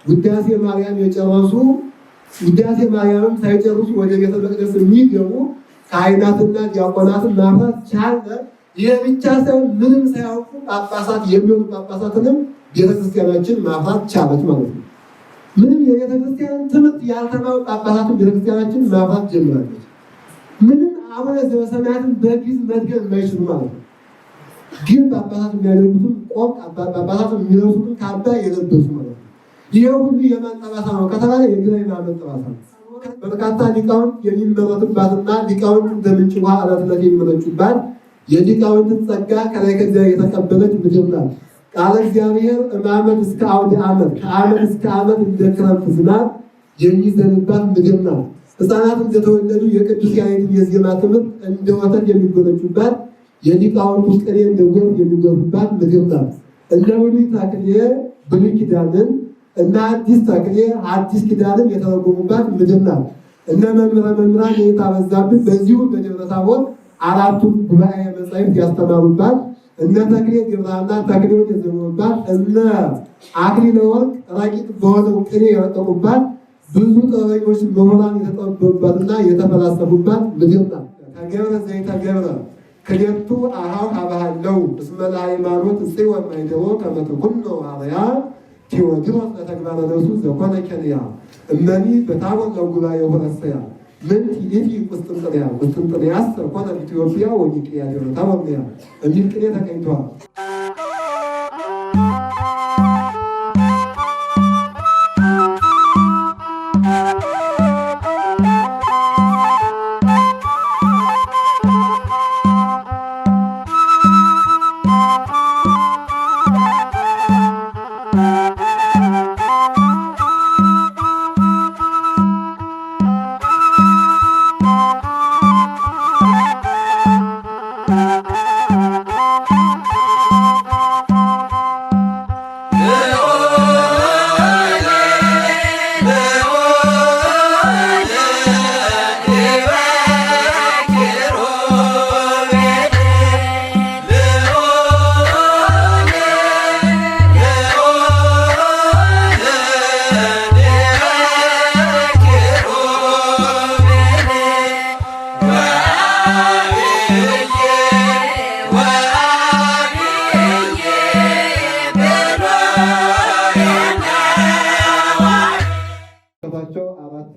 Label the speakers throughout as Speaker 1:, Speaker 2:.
Speaker 1: ውዳሴ ማርያም የጨረሱ ውዳሴ ማርያምም ሳይጨርሱ ወደ ቤተ መቅደስ የሚገቡ ካህናትና ዲያቆናትን ማፍራት ቻለ። ይህ ብቻ ሳይሆን ምንም ሳያውቁ ጳጳሳት የሚሆኑ ጳጳሳትንም ቤተክርስቲያናችን ማፍራት ቻለች ማለት ነው። ምንም የቤተክርስቲያን ትምህርት ያልተማሩ ጳጳሳትን ቤተክርስቲያናችን ማፍራት ጀምራለች። ምንም አቡነ ዘበሰማያትን በግዕዝ መድገም የማይችሉ ማለት ነው። ግን ጳጳሳት የሚያደርጉትን ቆብ ጳጳሳት የሚለብሱትን ካባ የለበሱ ማለት ነው። ይሄ ሁሉ የማን ጠባሳ ነው ከተባለ የግራኝ ማመን ጠባሳ ነው። በርካታ ሊቃውንት የሚመረቱባትና ሊቃውንት እንደምንጭ ውሃ ዕለት ዕለት የሚመነጩባት የሊቃውንትን ጸጋ ከላይ ከእግዚአብሔር የተቀበለች ምድር ናት። ቃለ እግዚአብሔር እማመት እስከ አውደ ዓመት ከዓመት እስከ ዓመት እንደ ክረምት ዝናብ የሚዘንባት ምድር ናት። ሕፃናት እንደተወለዱ የቅዱስ ያሬድን የዜማ ትምህርት እንደ ወተት የሚጎነጩባት የሊቃውንቱ ቅኔ እንደ ጎርፍ የሚጎርፉባት ምድር ናት። እንደ ብሉይ ተክልየ ብሉይ ኪዳንን እና አዲስ ተክልየ አዲስ ኪዳንን የተረጎሙባት ምድር ናት። እነ መምህረ መምህራን የታበዛብን በዚሁ በደብረ ታቦር አራቱን ጉባኤ መጻሕፍት ያስተማሩባት እነ ተክሌ ገብረሃና ተክሌውን የዘመሩባት እነ አክሊለ ወርቅ ረቂቅ በሆነው ቅኔ የረቀቁባት ብዙ ጥበበኞች ምሁራን የተጠበቡባትና የተፈላሰፉባት ምድር ናት። ተገብረ ዘይተገብረ ክልኤቱ አኀው ሀበሃለው እስመ ለሃይማኖት ጽዮን ማይደሮ ከመ ትኩኖ ሐረያ ቴዎድሮስ ለተግባረ ነፍሱ ዘኮነ ኬንያ እመኒ በታቦር ለጉባኤ ሆረሰያ ምን ይዲ ቁስጥንጥንያስ ኮነ ኢትዮጵያ ወኒቅያ ደብረ ታቦር የሚል ቅኔ ተቀኝቷል።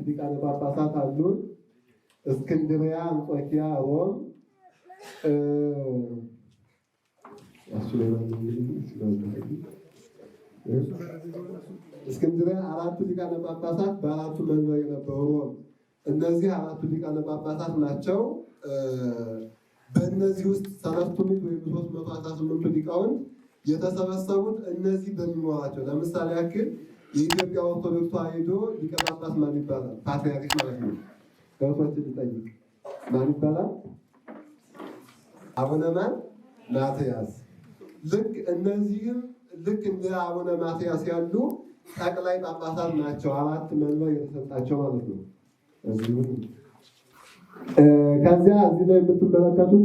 Speaker 1: ሊቃነ ጳጳሳት አሉ። እስክንድርያ፣ አንጾኪያ፣ ሮም እስክንድርያ አራቱ ሊቃነ ጳጳሳት በአራቱ መንበር የነበሩ ሮም እነዚህ አራቱ ሊቃነ ጳጳሳት ናቸው። በእነዚህ ውስጥ 318 ሊቃውንት የተሰበሰቡት እነዚህ በሚኖራቸው ለምሳሌ ያክል የኢትዮጵያ ኦርቶዶክስ ተዋሕዶ ሊቀ ጳጳስ ማን ይባላል? ፓትርያርክ ማለት ነው። ከውቶችን ልጠይቅ ማን ይባላል? አቡነ ማትያስ። እነዚህም ልክ እንደ አቡነ ማትያስ ያሉ ጠቅላይ ጳጳሳት ናቸው። አራት መንበር የተሰጣቸው ማለት ነው። ከዚያ እዚህ ላይ የምትመለከቱት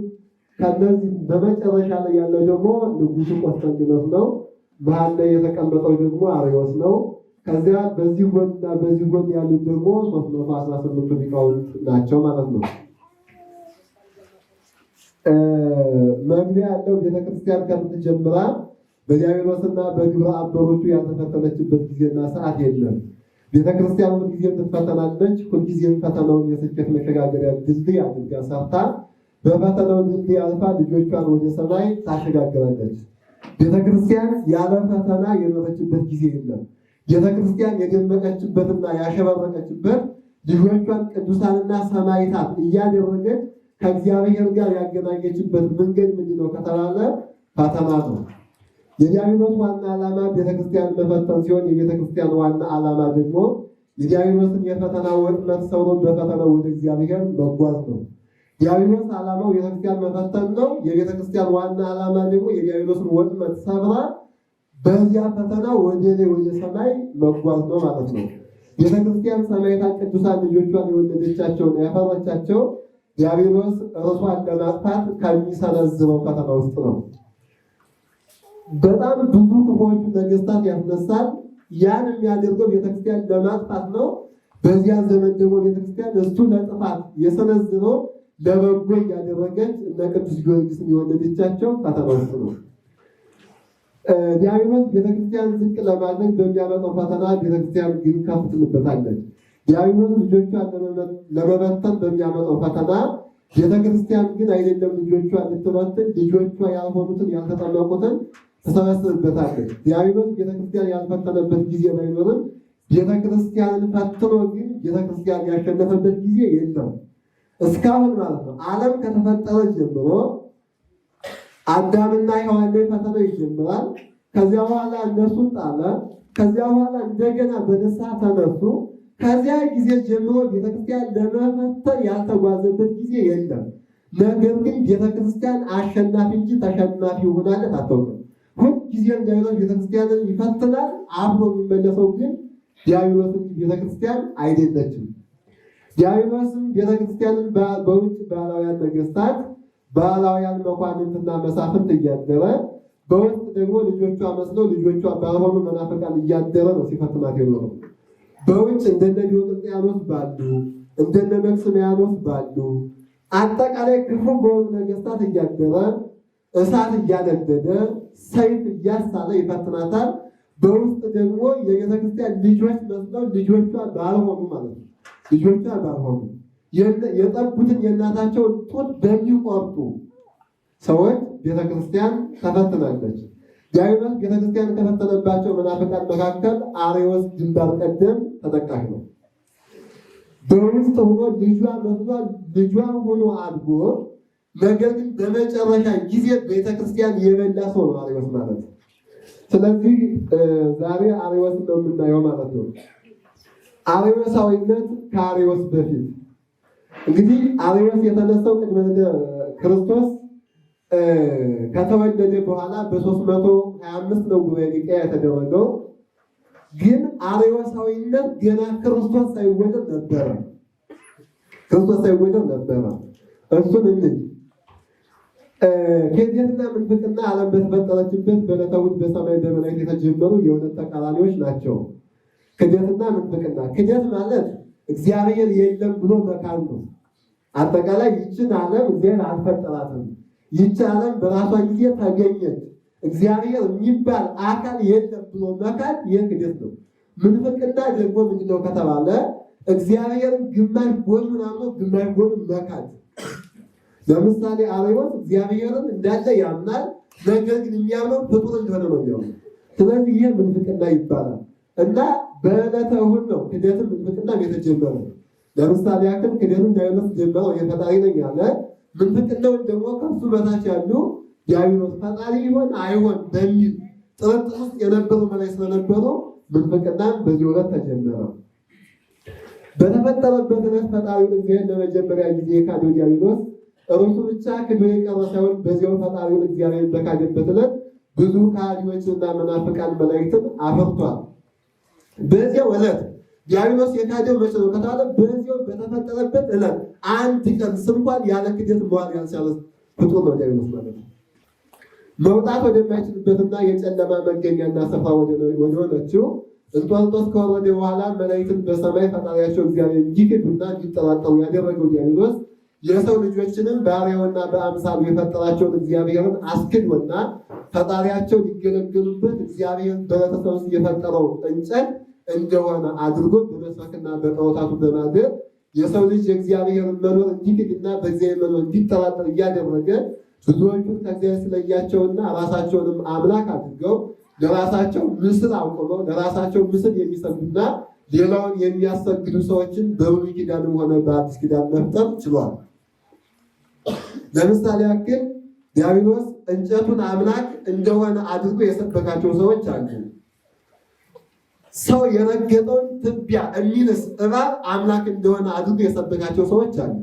Speaker 1: ከነዚህ በመጨረሻ ላይ ያለው ደግሞ ንጉሱ ቆስጠንጢኖስ ነው። መሀል ላይ የተቀመጠው ደግሞ አርዮስ ነው። ከዚያ በዚህ ጎንና በዚህ ጎን ያሉት ደግሞ 318 ሊቃውንት ናቸው ማለት ነው። መግቢያ ያለው ቤተክርስቲያን ከጥንት ጀምራ በዲያብሎስና በግብረ አበሮቹ ያልተፈተነችበት ጊዜና ሰዓት የለም። ቤተክርስቲያን ሁልጊዜ ትፈተናለች። ሁልጊዜም ፈተናውን የስኬት መሸጋገሪያ ድልድይ አድርጋ ሰርታ በፈተናው ድልድይ አልፋ ልጆቿን ወደ ሰማይ ታሸጋግራለች። ቤተክርስቲያን ያለ ፈተና የኖረችበት ጊዜ የለም። ቤተክርስቲያን የደመቀችበትና ያሸበረቀችበት ልጆቿን ቅዱሳንና ሰማዕታት እያደረገች ከእግዚአብሔር ጋር ያገናኘችበት መንገድ ምንድነው ከተባለ ፈተና ነው። የዲያብሎስ ዋና ዓላማ ቤተክርስቲያን መፈተን ሲሆን የቤተክርስቲያን ዋና ዓላማ ደግሞ የዲያብሎስን የፈተና ወጥመድ ሰብሮ በፈተናው ወደ እግዚአብሔር መጓዝ ነው። ዲያብሎስ ዓላማው ቤተክርስቲያን መፈተን ነው። የቤተክርስቲያን ዋና ዓላማ ደግሞ የዲያብሎስን ወጥመድ ሰብራ በዚያ ፈተና ወደ ሰማይ መጓዝ ነው ማለት ነው። ቤተክርስቲያን ሰማዕታት ቅዱሳን ልጆቿን የወለደቻቸውን ያፈራቻቸው ዲያብሎስ እርሷን ለማጥፋት ከሚሰነዝረው ፈተና ውስጥ ነው። በጣም ብዙ ክፉዎች ነገስታት ያስነሳል። ያን የሚያደርገው ቤተክርስቲያን ለማጥፋት ነው። በዚያ ዘመን ደግሞ ቤተክርስቲያን እሱ ለጥፋት የሰነዝረው ለበጎ ያደረገች እነ ቅዱስ ጊዮርጊስን የወለደቻቸው ፈተና ውስጥ ነው። ዲያብሎስ ቤተክርስቲያን ዝቅ ለማድረግ በሚያመጣው ፈተና ቤተክርስቲያን ግን ከፍ ትልበታለች። ዲያብሎስ ልጆቿን ለመበተን በሚያመጣው ፈተና ቤተክርስቲያን ግን አይደለም ልጆቿን ልትበትን፣ ልጆቿ ያልሆኑትን ያልተጠመቁትን ትሰበስብበታለች። ዲያብሎስ ቤተክርስቲያን ያልፈተነበት ጊዜ ባይኖርም ቤተክርስቲያንን ፈትኖ ግን ቤተክርስቲያን ያሸነፈበት ጊዜ የለም እስካሁን ማለት ነው። ዓለም ከተፈጠረ ጀምሮ አዳምና ሔዋን ላይ ፈተናው ይጀምራል። ከዚያ በኋላ እነሱን ጣለ። ከዚያ በኋላ እንደገና በንስሐ ተነሱ። ከዚያ ጊዜ ጀምሮ ቤተክርስቲያን ለመፈተን ያልተጓዘበት ጊዜ የለም። ነገር ግን ቤተክርስቲያን አሸናፊ እንጂ ተሸናፊ ሆናለት አታውቅም። ሁልጊዜም ዲያብሎስ ቤተክርስቲያንን ይፈትናል። አብሮ የሚመለሰው ግን ዲያብሎስን ቤተክርስቲያን አይደለችም። ዲያብሎስም ቤተክርስቲያንን በውጭ ባህላውያን ነገስታት፣ ባህላውያን መኳንንትና መሳፍንት እያደረ በውስጥ ደግሞ ልጆቿ መስለው ልጆቿ ባልሆኑ መናፍቃን እያደረ ነው ሲፈትናት የኖረው። በውጭ እንደነ ዲዮቅልጥያኖስ ባሉ እንደነ መክስሚያኖስ ባሉ አጠቃላይ ክፉ በሆኑ ነገስታት እያደረ እሳት እያነደደ ሰይፍ እያሳለ ይፈትናታል። በውስጥ ደግሞ የቤተክርስቲያን ልጆች መስለው ልጆቿ ባልሆኑ ማለት ነው ልጆቿ ባልሆኑ የጠቡትን የእናታቸውን ጡት በሚቆርጡ ሰዎች ቤተክርስቲያን ተፈትናለች። ዲያብሎስ ቤተክርስቲያን ከፈተነባቸው መናፍቃን መካከል አርዮስ ግንባር ቀደም ተጠቃሽ ነው። በውስጥ ሆኖ ልጇ ሆኖ አድጎ ነገር ግን በመጨረሻ ጊዜ ቤተክርስቲያን የበላ ሰው ነው አርዮስ ማለት ነው። ስለዚህ ዛሬ አርዮስን ነው የምናየው ማለት ነው። አርዮሳዊነት ከአርዮስ በፊት እንግዲህ አርዮስ የተነሳው ቅድመ ክርስቶስ ከተወለደ በኋላ በ325 ነው ጉባኤ ኒቅያ የተደረገው። ግን አርዮሳዊነት ገና ክርስቶስ ሳይወለድ ነበረ። እሱን እንጂ ክህደትና ምንፍቅና ዓለም በተፈጠረችበት በዕለተ እሑድ በሰማይ በመላእክት የተጀመሩ የእውነት ተቃራኒዎች ናቸው። ክህደትና ምንፍቅና። ክህደት ማለት እግዚአብሔር የለም ብሎ መካድ ነው። አጠቃላይ ይችን ዓለም እግዚአብሔር አልፈጠራትም፣ ይች ዓለም በራሷ ጊዜ ተገኘች፣ እግዚአብሔር የሚባል አካል የለም ብሎ መካድ ይህ ክህደት ነው። ምንፍቅና ደግሞ ምንድነው ከተባለ እግዚአብሔርን ግማሽ ጎኑን አምኖ ግማሽ ጎኑን መካድ። ለምሳሌ አርዮስ እግዚአብሔርን እንዳለ ያምናል፣ ነገር ግን የሚያምነው ፍጡር እንደሆነ ነው የሚያምነው። ስለዚህ ይህ ምንፍቅና ይባላል እና በዕለተ እሑድ ነው ክህደትም ምንፍቅናም የተጀመረው። ለምሳሌ ያክል ክህደትን ዲያብሎስ ጀመረው የፈጣሪ ነኝ አለ። ምንፍቅናውን ደግሞ ከሱ በታች ያሉ ዲያብሎስ ፈጣሪ ይሆን አይሆን በሚል ጥርጥር ውስጥ የነበሩ መላእክት ስለነበሩ ምንፍቅናም በዚህ ዕለት ተጀመረ። በተፈጠረበት ዕለት ፈጣሪውን እግዚአብሔር ለመጀመሪያ ጊዜ የካደው ዲያብሎስ እርሱ ብቻ ክዶ የቀረ ሳይሆን በዚያው ፈጣሪውን እግዚአብሔርን በካደበት ዕለት ብዙ ከሃዲዎችና መናፍቃን መላእክትን አፈርቷል። በዚያው ዕለት ዲያብሎስ የካደው መቼ ነው ከተባለ በዚያው በተፈጠረበት ዕለት አንድ ቀን እንኳን ያለ ክደት መዋል ያልቻለ ፍጡር ነው ዲያብሎስ ማለት ነው። መውጣት ወደማይችልበትና የጨለማ መገኛና ስፍራ ወደሆነችው እንጦንጦስ ከወረደ በኋላ መላእክትን በሰማይ ፈጣሪያቸው እግዚአብሔር እንዲክዱና እንዲጠራጠሩ ያደረገው ዲያብሎስ የሰው ልጆችንም በአርአያውና በአምሳሉ የፈጠራቸውን እግዚአብሔርን አስክዶና ፈጣሪያቸው ሊገለገሉበት እግዚአብሔር በዕለተ ሰሉስ የፈጠረው እንጨት እንደሆነ አድርጎ በመስበክና በጣዖታቱ በማድረግ የሰው ልጅ የእግዚአብሔርን መኖር እንዲክድና በእግዚአብሔር መኖር እንዲጠራጠር እያደረገ ብዙዎቹን ከእግዚአብሔር ስለያቸውና ራሳቸውንም አምላክ አድርገው ለራሳቸው ምስል አቁመው ለራሳቸው ምስል የሚሰግዱና ሌላውን የሚያሰግዱ ሰዎችን በብሉይ ኪዳንም ሆነ በአዲስ ኪዳን መፍጠር ችሏል። ለምሳሌ ያክል ዲያብሎስ እንጨቱን አምላክ እንደሆነ አድርጎ የሰበካቸው ሰዎች አሉ። ሰው የረገጠውን ትቢያ የሚልስ እባብ አምላክ እንደሆነ አድርጎ የሰበካቸው ሰዎች አሉ።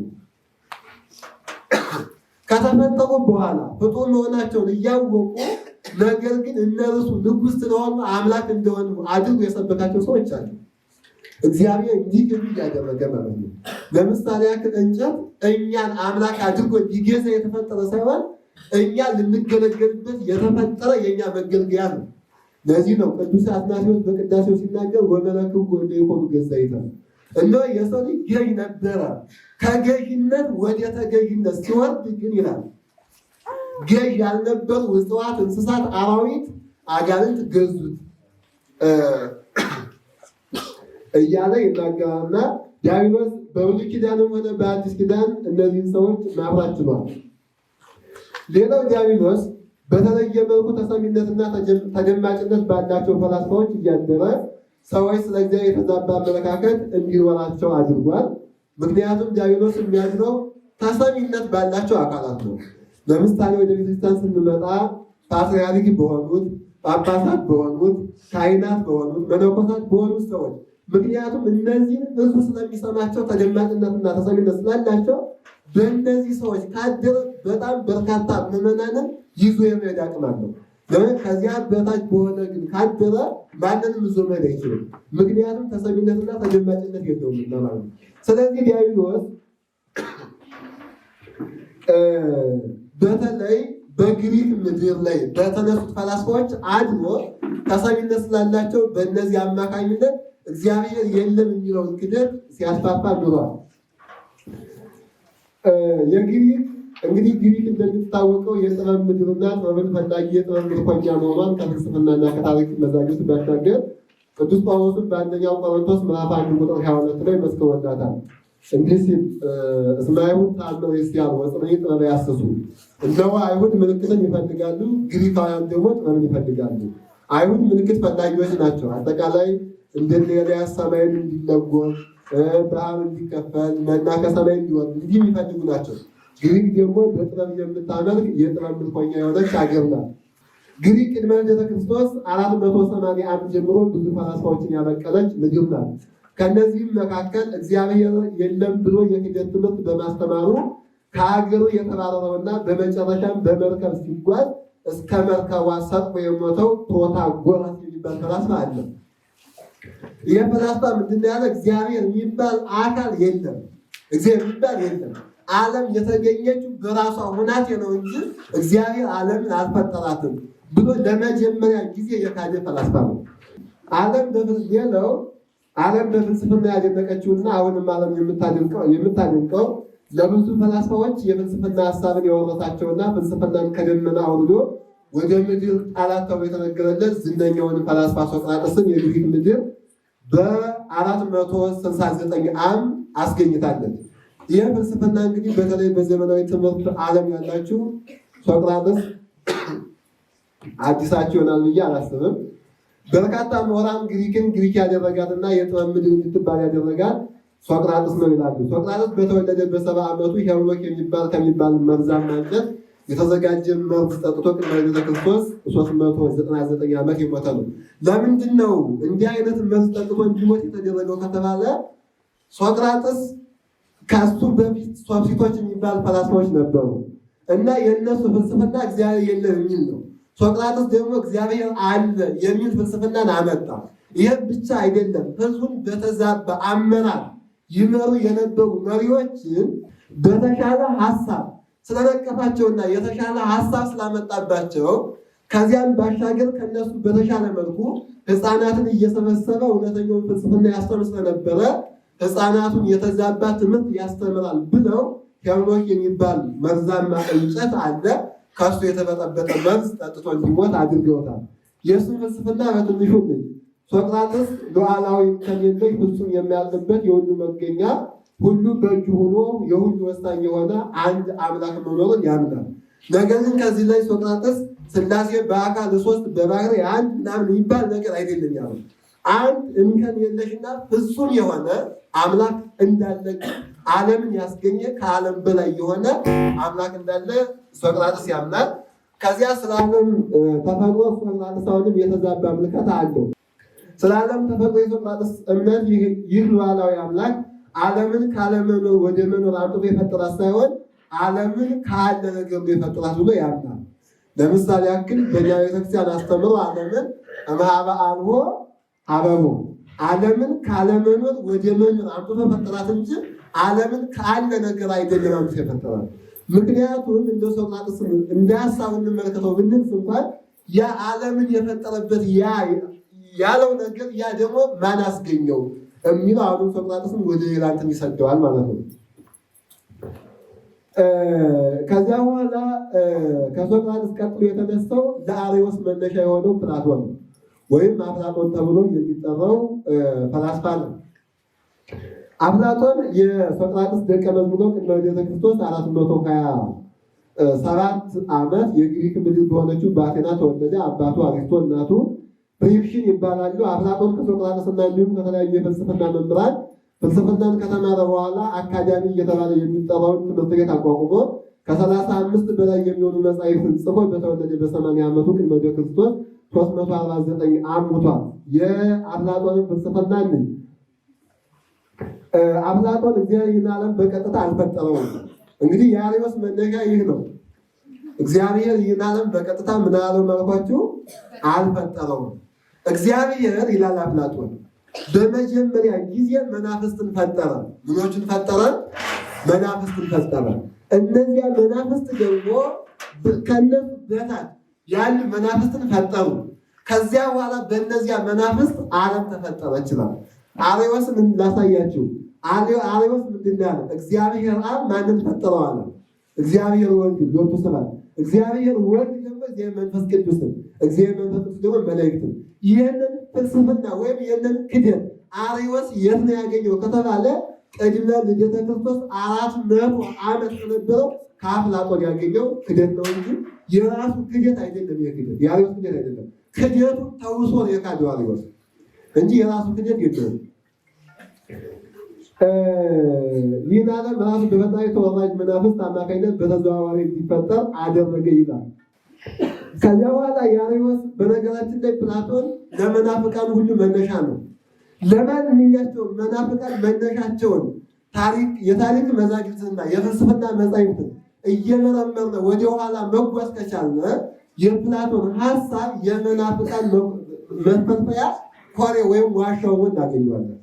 Speaker 1: ከተፈጠሩ በኋላ ፍጡር መሆናቸውን እያወቁ ነገር ግን እነርሱ ንጉሥ ስለሆኑ አምላክ እንደሆኑ አድርጎ የሰበካቸው ሰዎች አሉ። እግዚአብሔር እንዲግዱ እያደረገ ማለት ነው። ለምሳሌ ያክል እንጨት እኛን አምላክ አድርጎ ሊገዛ የተፈጠረ ሳይሆን እኛ ልንገለገልበት የተፈጠረ የእኛ መገልገያ ነው። ለዚህ ነው ቅዱስ አትናቴዎስ በቅዳሴው ሲናገር ወመለክው ወደ የሆኑ ገዛይተ እና የሰው ልጅ ገዥ ነበረ፣ ከገዥነት ወደ ተገዥነት ሲወርድ ግን ይላል ገዥ ያልነበሩ እጽዋት፣ እንስሳት፣ አራዊት፣ አጋንንት ገዙት እያለ ይናገራልና ዲያብሎስ በብሉይ ኪዳንም ሆነ በአዲስ ኪዳን እነዚህን ሰዎች ማፍራት ችሏል። ሌላው ዲያብሎስ በተለየ መልኩ ተሰሚነትና ተደማጭነት ባላቸው ፈላስፋዎች እያደረ ሰዎች ስለ እግዚአብሔር የተዛባ አመለካከት እንዲኖራቸው አድርጓል። ምክንያቱም ዲያብሎስ የሚያድነው ተሰሚነት ባላቸው አካላት ነው። ለምሳሌ ወደ ቤተክርስቲያን ስንመጣ ፓትርያርክ በሆኑት፣ ጳጳሳት በሆኑት፣ ካህናት በሆኑት፣ መነኮሳት በሆኑት ሰዎች ምክንያቱም እነዚህን ህዝቡ ስለሚሰማቸው ተደማጭነትና ተሰሚነት ስላላቸው በእነዚህ ሰዎች ካደረ በጣም በርካታ ምዕመናንን ይዞ የመሄድ አቅም አለው። ለምን ከዚያ በታች በሆነ ግን ካደረ ማንንም ይዞ መሄድ አይችልም። ምክንያቱም ተሰሚነትና ተደማጭነት የለውም ማለት ነው። ስለዚህ ዲያብሎስ በተለይ በግሪክ ምድር ላይ በተነሱት ፈላስፋዎች አድሮ ተሰሚነት ስላላቸው በእነዚህ አማካኝነት እግዚአብሔር የለም የሚለውን ክደት ሲያስፋፋ ኑሯል። እንግዲህ ግሪክ እንደሚታወቀው የጥበብ ምድርና ጥበብን ፈላጊ የጥበብ ምርኮኛ መሆኗን ከፍልስፍናና ከታሪክ መዛግብት ባሻገር ቅዱስ ጳውሎስም በአንደኛው ቆሮንቶስ ምዕራፍ 1 ቁጥር 22 ላይ መስክሮላታል። እንዲህ ሲል እስመ አይሁድ ተአምረ ይስያሉ ወጽንዕ ጥበበ ያስሱ። እነሆ አይሁድ ምልክትን ይፈልጋሉ፣ ግሪካውያን ደግሞ ጥበብን ይፈልጋሉ። አይሁድ ምልክት ፈላጊዎች ናቸው። አጠቃላይ እንደነ ኤልያስ ሰማይን እንዲለጎም፣ ባህር እንዲከፈል፣ መና ከሰማይ እንዲወርድ እንዲህ የሚፈልጉ ናቸው። ግሪክ ደግሞ በጥበብ የምታመልክ የጥበብ ምርኮኛ የሆነች ሀገር ናት። ግሪክ ቅድመ ልደተ ክርስቶስ 481 ጀምሮ ብዙ ፈላስፋዎችን ያበቀለች ምድር ናት። ከነዚህም መካከል እግዚአብሔር የለም ብሎ የክደት ትምህርት በማስተማሩ ከሀገሩ የተባረረውና በመጨረሻም በመርከብ ሲጓዝ እስከ መርከቧ ሰጥሞ የሞተው ፕሮታጎራስ የሚባል ፈላስፋ አለ። ይህ ፈላስፋ ምንድን ያለ እግዚአብሔር የሚባል አካል የለም፣ እግዚአብሔር የሚባል የለም፣ ዓለም የተገኘችው በራሷ ሁናቴ ነው እንጂ እግዚአብሔር ዓለምን አልፈጠራትም ብሎ ለመጀመሪያ ጊዜ የካደ ፈላስፋ ነው። ዓለም በፍልስፍና ያደነቀችውና አሁንም ዓለም የምታደንቀው ለብዙ ፈላስፋዎች የፍልስፍና ሀሳብን የወረሳቸውና ፍልስፍናን ከደመና አውርዶ ወደ ምድር ጣላት ተብሎ የተነገረለት ዝነኛውን ፈላስፋ ሶቅራጥስን የግሪክ ምድር በ469 ዓም አስገኝታለች። ይህ ፍልስፍና እንግዲህ በተለይ በዘመናዊ ትምህርት ዓለም ያላችሁ ሶቅራጥስ አዲሳችሁ ይሆናል ብዬ አላስብም። በርካታ ምሁራን ግሪክን ግሪክ ያደረጋትና የጥበብ ምድር እንድትባል ያደረጋት ሶቅራጥስ ነው ይላሉ። ሶቅራጥስ በተወለደ በ70 ዓመቱ ሄሮዶክ ከሚባል መርዛማ እንጨት የተዘጋጀ መርዝ ጠጥቶ ቅድመ ልደተ ክርስቶስ 399 ዓመት የሞተ ነው። ለምንድን ነው እንዲህ አይነት መርዝ ጠጥቶ እንዲሞት የተደረገው ከተባለ ሶቅራጥስ ከሱ በፊት ሶፊስቶች የሚባል ፈላስፋዎች ነበሩ እና የእነሱ ፍልስፍና እግዚአብሔር የለም የሚል ነው። ሶቅራጥስ ደግሞ እግዚአብሔር አለ የሚል ፍልስፍናን አመጣ። ይህም ብቻ አይደለም፣ ህዝቡን በተዛባ አመራር ይመሩ የነበሩ መሪዎችን በተሻለ ሀሳብ ስለነቀፋቸውና የተሻለ ሀሳብ ስላመጣባቸው ከዚያም ባሻገር ከነሱ በተሻለ መልኩ ህፃናትን እየሰበሰበ እውነተኛውን ፍልስፍና ያስተምር ስለነበረ ህፃናቱን የተዛባ ትምህርት ያስተምራል ብለው ሄሮዶክ የሚባል መርዛማ እንጨት አለ፣ ከሱ የተበጠበጠ መርዝ ጠጥቶ እንዲሞት አድርገውታል። የእሱን ፍልስፍና በትንሹ ሶቅራጥስ ሉዓላዊ ከሌለች ፍጹም የሚያልፍበት የሁሉ መገኛ ሁሉ በእጁ ሆኖ የሁሉ ወሳኝ የሆነ አንድ አምላክ መኖሩን ያምናል። ነገር ግን ከዚህ ላይ ሶቅራጥስ ሥላሴ በአካል ሶስት በባህሪ አንድ ምናምን የሚባል ነገር አይደለም ያለው። አንድ እንከን የለሽና ፍጹም የሆነ አምላክ እንዳለ ዓለምን ያስገኘ ከዓለም በላይ የሆነ አምላክ እንዳለ ሶቅራጥስ ያምናል። ከዚያ ስለ ዓለም ተፈጥሮ ሶቅራጥስ አሁንም የተዛባ ምልከታ አለው። ስለ ዓለም ተፈጥሮ የሶቅራጥስ እምነት ይህ ሉዓላዊ አምላክ ዓለምን ካለመኖር ወደ መኖር አምጥቶ የፈጠራት ሳይሆን ዓለምን ካለ ነገር የፈጠራት ብሎ ያምናል። ለምሳሌ ያክል በእኛ ቤተክርስቲያን አስተምሮ ዓለምን እምኀበ አልቦ ሀበቦ ዓለምን ካለመኖር ወደ መኖር አምጥቶ ፈጠራት እንጂ ዓለምን ካለ ነገር አይደለም አምጥቶ የፈጠራት። ምክንያቱም እንደ ሶቅራጥስ እንደ ሀሳብ እንመለከተው ብንል እንኳን ያ ዓለምን የፈጠረበት ያለው ነገር ያ ደግሞ ማን አስገኘው የሚለው አሁን ሶቅራጥስን ወደ ሌላ እንትን ይሰደዋል ማለት ነው። ከዚያ በኋላ ከሶቅራጥስ ቀጥሎ የተነሳው ለአርዮስ መነሻ የሆነው ፕላቶን ነው፣ ወይም አፍላጦን ተብሎ የሚጠራው ፈላስፋ ነው። አፍላጦን የሶቅራጥስ ደቀ መዝሙር ነው። ቅድመ ልደተ ክርስቶስ 427 ዓመት የግሪክ ምድር በሆነችው በአቴና ተወለደ። አባቱ አሪስቶ እናቱ ፕሪክሽን ይባላሉ። አፍላጦን ከሶቅራጥስና እንዲሁም ከተለያዩ የፍልስፍና መምህራን ፍልስፍናን ከተማረ በኋላ አካዳሚ እየተባለ የሚጠራውን ትምህርት ቤት አቋቁሞ ከ35 በላይ የሚሆኑ መጻሕፍትን ጽፎ በተወለደ በ80 ዓመቱ ቅድመ ልደተ ክርስቶስ 349 አሙቷል። የአፍላጦንን ፍልስፍና አፍላጦን እግዚአብሔርን ዓለም በቀጥታ አልፈጠረውም። እንግዲህ የአርዮስ መነሻ ይህ ነው። እግዚአብሔር ይህን ዓለም በቀጥታ ምን አለው መልኳችሁ አልፈጠረውም። እግዚአብሔር ይላል አፍላጦን በመጀመሪያ ጊዜ መናፍስትን ፈጠረ። ምኖችን ፈጠረ? መናፍስትን ፈጠረ። እነዚያ መናፍስት ደግሞ ከነሱ በታች ያሉ መናፍስትን ፈጠሩ። ከዚያ በኋላ በእነዚያ መናፍስት ዓለም ተፈጠረ ይችላል። አርዮስን ላሳያችሁ። አርዮስ ምንድን ያለ? እግዚአብሔር አብ ማንን ፈጠረው አለ? እግዚአብሔር ወልድ ሎቱ ስብሐት። እግዚአብሔር ወልድ ደግሞ እግዚአብሔር መንፈስ ቅዱስን፣ እግዚአብሔር መንፈስ ቅዱስ ደግሞ መላእክትን። ይህንን ፍልስፍና ወይም ይህንን ክደት አርዮስ የት ነው ያገኘው ከተባለ ቅድመ ልደተ ክርስቶስ 400 ዓመት ከነበረው ከአፍላጦን ያገኘው ክደት ነው እንጂ የራሱ ክደት አይደለም። የክደት የአርዮስ ክደት አይደለም። ክደቱ ተውሶ ነው የካደው አርዮስ እንጂ የራሱ ክደት የለውም። ይህን ዓለም ራሱ በፈጣሪ ተወራጅ መናፍስት አማካኝነት በተዘዋዋሪ እንዲፈጠር አደረገ ይላል። ከዚያ በኋላ የአርዮስ በነገራችን ላይ ፕላቶን ለመናፍቃን ሁሉ መነሻ ነው። ለማንኛቸውም መናፍቃን መነሻቸውን የታሪክ መዛግብትና የፍልስፍና መጻሕፍትን እየመረመርን ወደኋላ መጓዝ ከቻልን የፕላቶን ሀሳብ የመናፍቃን መፈልፈያ ኮሬ ወይም ዋሻው እናገኘዋለን።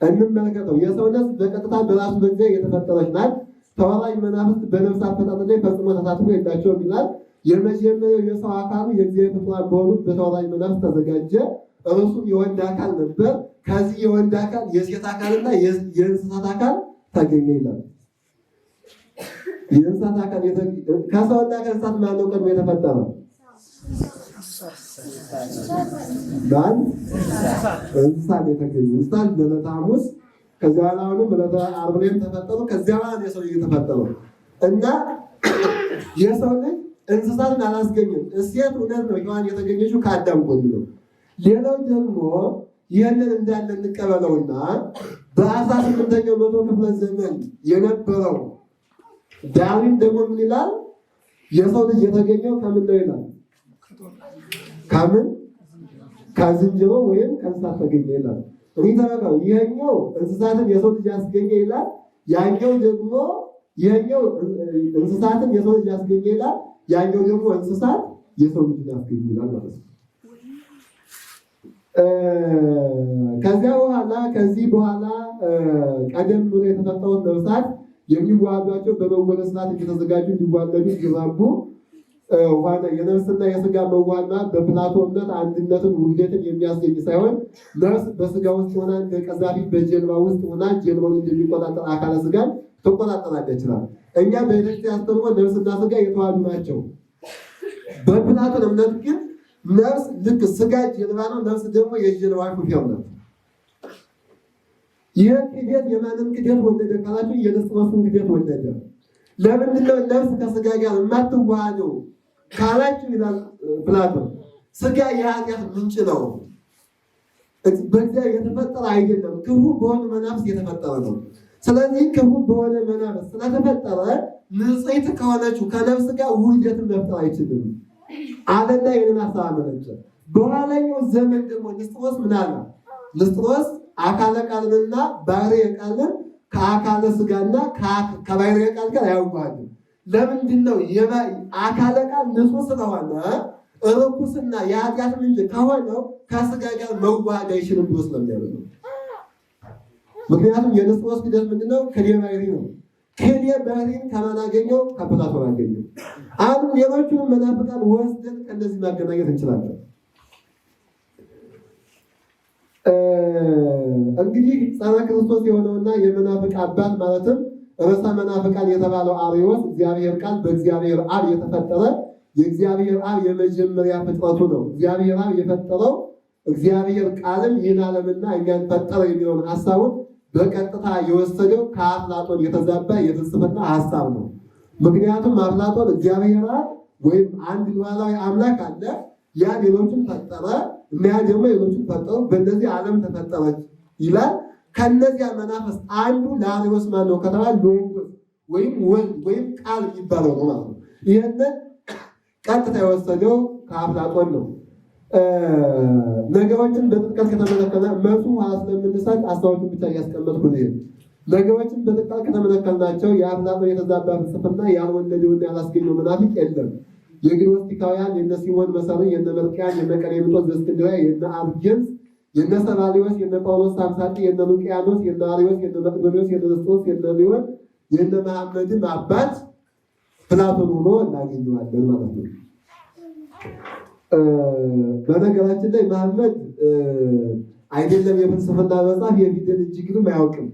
Speaker 1: እንመለከተው። የሰው ነፍስ በቀጥታ በራሱ በእግዚአብሔር የተፈጠረች ናት። ተወራጅ መናፍስት በነፍስ አፈጣጠር ላይ ፈጽሞ ተሳትፎ የላቸውም ይላል። የመጀመሪያው የሰው አካሉ የእግዚአብሔር ፍጡራን በሆኑት በተወራጅ መናፍስት ተዘጋጀ። እርሱም የወንድ አካል ነበር። ከዚህ የወንድ አካል የሴት አካልና የእንስሳት አካል ተገኘ ይላል። የእንስሳት አካል ከሰውና ከእንስሳት ማነው ቀድሞ የተፈጠረ? እንስሳት የተገኙ እንስሳት በዕለተ ሐሙስ ከዚያ በኋላ አሁንም በዕለተ ዓርብ ላይም ተፈጠሩ። ከዚያ በኋላ የሰው ልጅ የተፈጠሩ እና የሰው ልጅ እንስሳትን አላስገኝም። ሴት እውነት ነው ሔዋን የተገኘችው ከአዳም ጎን ነው። ሌላው ደግሞ ይህንን እንዳለ እንቀበለውና በ18ኛው መቶ ክፍለ ዘመን የነበረው ዳርዊን ደግሞ ምን ይላል? የሰው ልጅ የተገኘው ከምን ነው ይላል? ከምን? ከዝንጀሮ ወይም ከእንስሳት ተገኘ ይላል። ተመካው ይሄኛው እንስሳትን የሰው ልጅ ያስገኘ ይላል። ያኛው ደግሞ ይሄኛው እንስሳትን የሰው ልጅ ያስገኘ ይላል። ያኛው ደግሞ እንስሳት የሰው ልጅ ያስገኘ ይላል ማለት ነው። ከዚህ በኋላ ቀደም ብሎ የተፈጠሩት ነፍሳት የሚዋሃዷቸው በመወለድ ስርዓት እየተዘጋጁ እንዲዋለዱ እንዲራቡ የነፍስና የስጋ መዋሃድ በፕላቶ እምነት አንድነትን ውህደትን የሚያስገኝ ሳይሆን ነፍስ በስጋ ውስጥ ሆና እንደ ቀዛፊ በጀልባ ውስጥ ሆና ጀልባውን እንደሚቆጣጠር አካለ ስጋን ትቆጣጠራለች ይችላል። እኛ በቤተክርስቲያን አስተምሮ ነፍስና ስጋ የተዋሃዱ ናቸው። በፕላቶን እምነት ግን ነፍስ ልክ ስጋ ጀልባ ነው፣ ነፍስ ደግሞ የጀልባ ሹፌር ነው። ይህ ክደት የማንን ክደት ወለደ ካላችሁ የንስጥሮስን ክደት ወለደ። ለምንድነው ነፍስ ከስጋ ጋር የማትዋሃደው ካላችሁ ይላል ፕላቶን፣ ስጋ የኃጢአት ምንጭ ነው፣ በእግዚአብሔር የተፈጠረ አይደለም፣ ክፉ በሆነ መናፍስት የተፈጠረ ነው። ስለዚህ ክፉ በሆነ መናፍስት ስለተፈጠረ ንጽሕት ከሆነችው ከነፍስ ጋር ውህደትን መፍጠር አይችልም አለና ይህንን ሀሳብ አመነጨ። በኋላኛው ዘመን ደግሞ ንስጥሮስ ምን አለ? ንስጥሮስ አካለ ቃልንና ባህርየ ቃልን ከአካለ ስጋና ከባህርየ ቃል ጋር አያዋህድም። ለምንድን ነው? አካለ ቃል ንጹሕ ስለሆነ ርኩስና የኃጢአት ምንጭ ከሆነው ከስጋ ጋር መዋሃድ አይችልም ብሎ ስለሚያምን ነው። ምክንያቱም የንስጥሮስ ክደት ምንድነው? ክልኤ ባሕርይ ነው። ከኔ ባህሪን ከማናገኘው ከፕላቶን አገኘው። አሁን ሌሎቹን መናፍቃን ወስደን ከእነዚህ ማገናኘት እንችላለን። እንግዲህ ጸረ ክርስቶስ የሆነውና የመናፍቅ አባት ማለትም ርዕሰ መናፍቃን የተባለው አርዮስ እግዚአብሔር ቃል በእግዚአብሔር አብ የተፈጠረ የእግዚአብሔር አብ የመጀመሪያ ፍጥረቱ ነው። እግዚአብሔር አብ የፈጠረው እግዚአብሔር ቃልም ይህን ዓለምና እኛን ፈጠረ የሚለውን ሀሳቡን በቀጥታ የወሰደው ከአፍላጦን የተዛባ የፍልስፍና ሀሳብ ነው። ምክንያቱም አፍላጦን እግዚአብሔር አብ ወይም አንድ ሉዓላዊ አምላክ አለ፣ ያ ሌሎችን ፈጠረ እና ያ ደግሞ ሌሎችን ፈጠሩ፣ በእነዚህ ዓለም ተፈጠረች ይላል። ከነዚያ መናፍስት አንዱ ለአርዮስ ማን ነው ከተባለ ሎጎስ ወይም ወልድ ወይም ቃል የሚባለው ነው ማለት ነው። ይህንን ቀጥታ የወሰደው ከአፍላጦን ነው። ነገሮችን በጥልቀት ከተመለከተ መልሱ ኋላ ስለምንሰጥ አስተዋዮችን ብቻ እያስቀመጥኩ ነው። ነገሮችን በጥልቀት ከተመለከትናቸው የአፍላጦን የተዛባ ፍልስፍና ያልወለደውና ያላስገኘው መናፍቅ የለም። የግኖስቲካውያን የነ ሲሞን መሰሪ፣ የነ መልቅያን፣ የነ ቀሌምንጦስ ዘእስክንድርያ፣ የነ አብጌንስ፣ የነ ሰባሊዮስ፣ የነ ጳውሎስ ሳምሳጢ፣ የነ ሉቂያኖስ፣ የነ አርዮስ፣ የነ መቅዶኒዎስ፣ የነ ንስጥሮስ፣ የነ ሊዮን፣ የነ መሐመድም አባት ፕላቶን ሆኖ እናገኘዋለን ማለት ነው። በነገራችን ላይ መሐመድ አይደለም የፍልስፍና መጽሐፍ የፊደል እጅግም አያውቅም።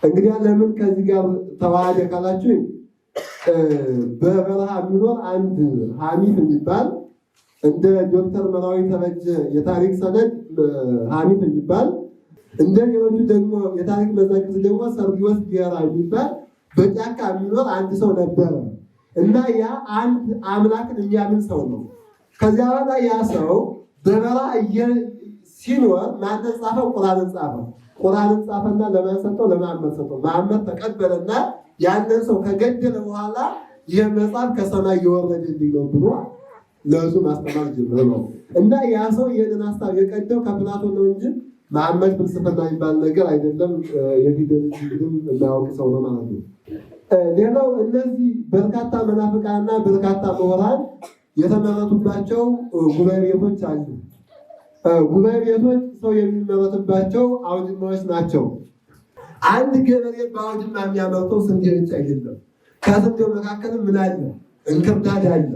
Speaker 1: እንግዲህ ለምን ከዚህ ጋር ተዋሃደ ካላችሁ በበረሃ የሚኖር አንድ ሐሚፍ የሚባል እንደ ዶክተር መራዊ ተበጀ የታሪክ ሰነድ ሐሚፍ የሚባል እንደ ሌሎቹ ደግሞ የታሪክ መዛግብት ደግሞ ሰርጊዮስ ቢራ የሚባል በጫካ የሚኖር አንድ ሰው ነበረ እና ያ አንድ አምላክን የሚያምን ሰው ነው። ከዚያ በኋላ ያ ሰው በበረሃ ሲኖር ማንን ጻፈው? ቁርአንን ጻፈው። ቁርአንን ጻፈና ለማን ሰጠው? ለመሐመድ ሰጠው። መሐመድ ተቀበለና ያንን ሰው ከገደለ በኋላ ይህ መጽሐፍ ከሰማይ የወረደልኝ ነው ብሎ ለሱ ማስተማር ጀመረ ነው። እና ያ ሰው ይህንን ሀሳብ የቀደው ከፕላቶን ነው እንጂ መሐመድ ፍልስፍና የሚባል ነገር አይደለም። የፊደል ችግርም የሚያውቅ ሰው ነው ማለት ነው። ሌላው እነዚህ በርካታ መናፍቃንና በርካታ ምሁራን የተመረቱባቸው ጉባኤ ቤቶች አሉ። ጉባኤ ቤቶች ሰው የሚመረትባቸው አውድማዎች ናቸው። አንድ ገበሬ በአውድማ የሚያመርተው ስንዴ ብቻ አይደለም። ከስንዴው መካከልም ምን አለ? እንክርዳድ አለ።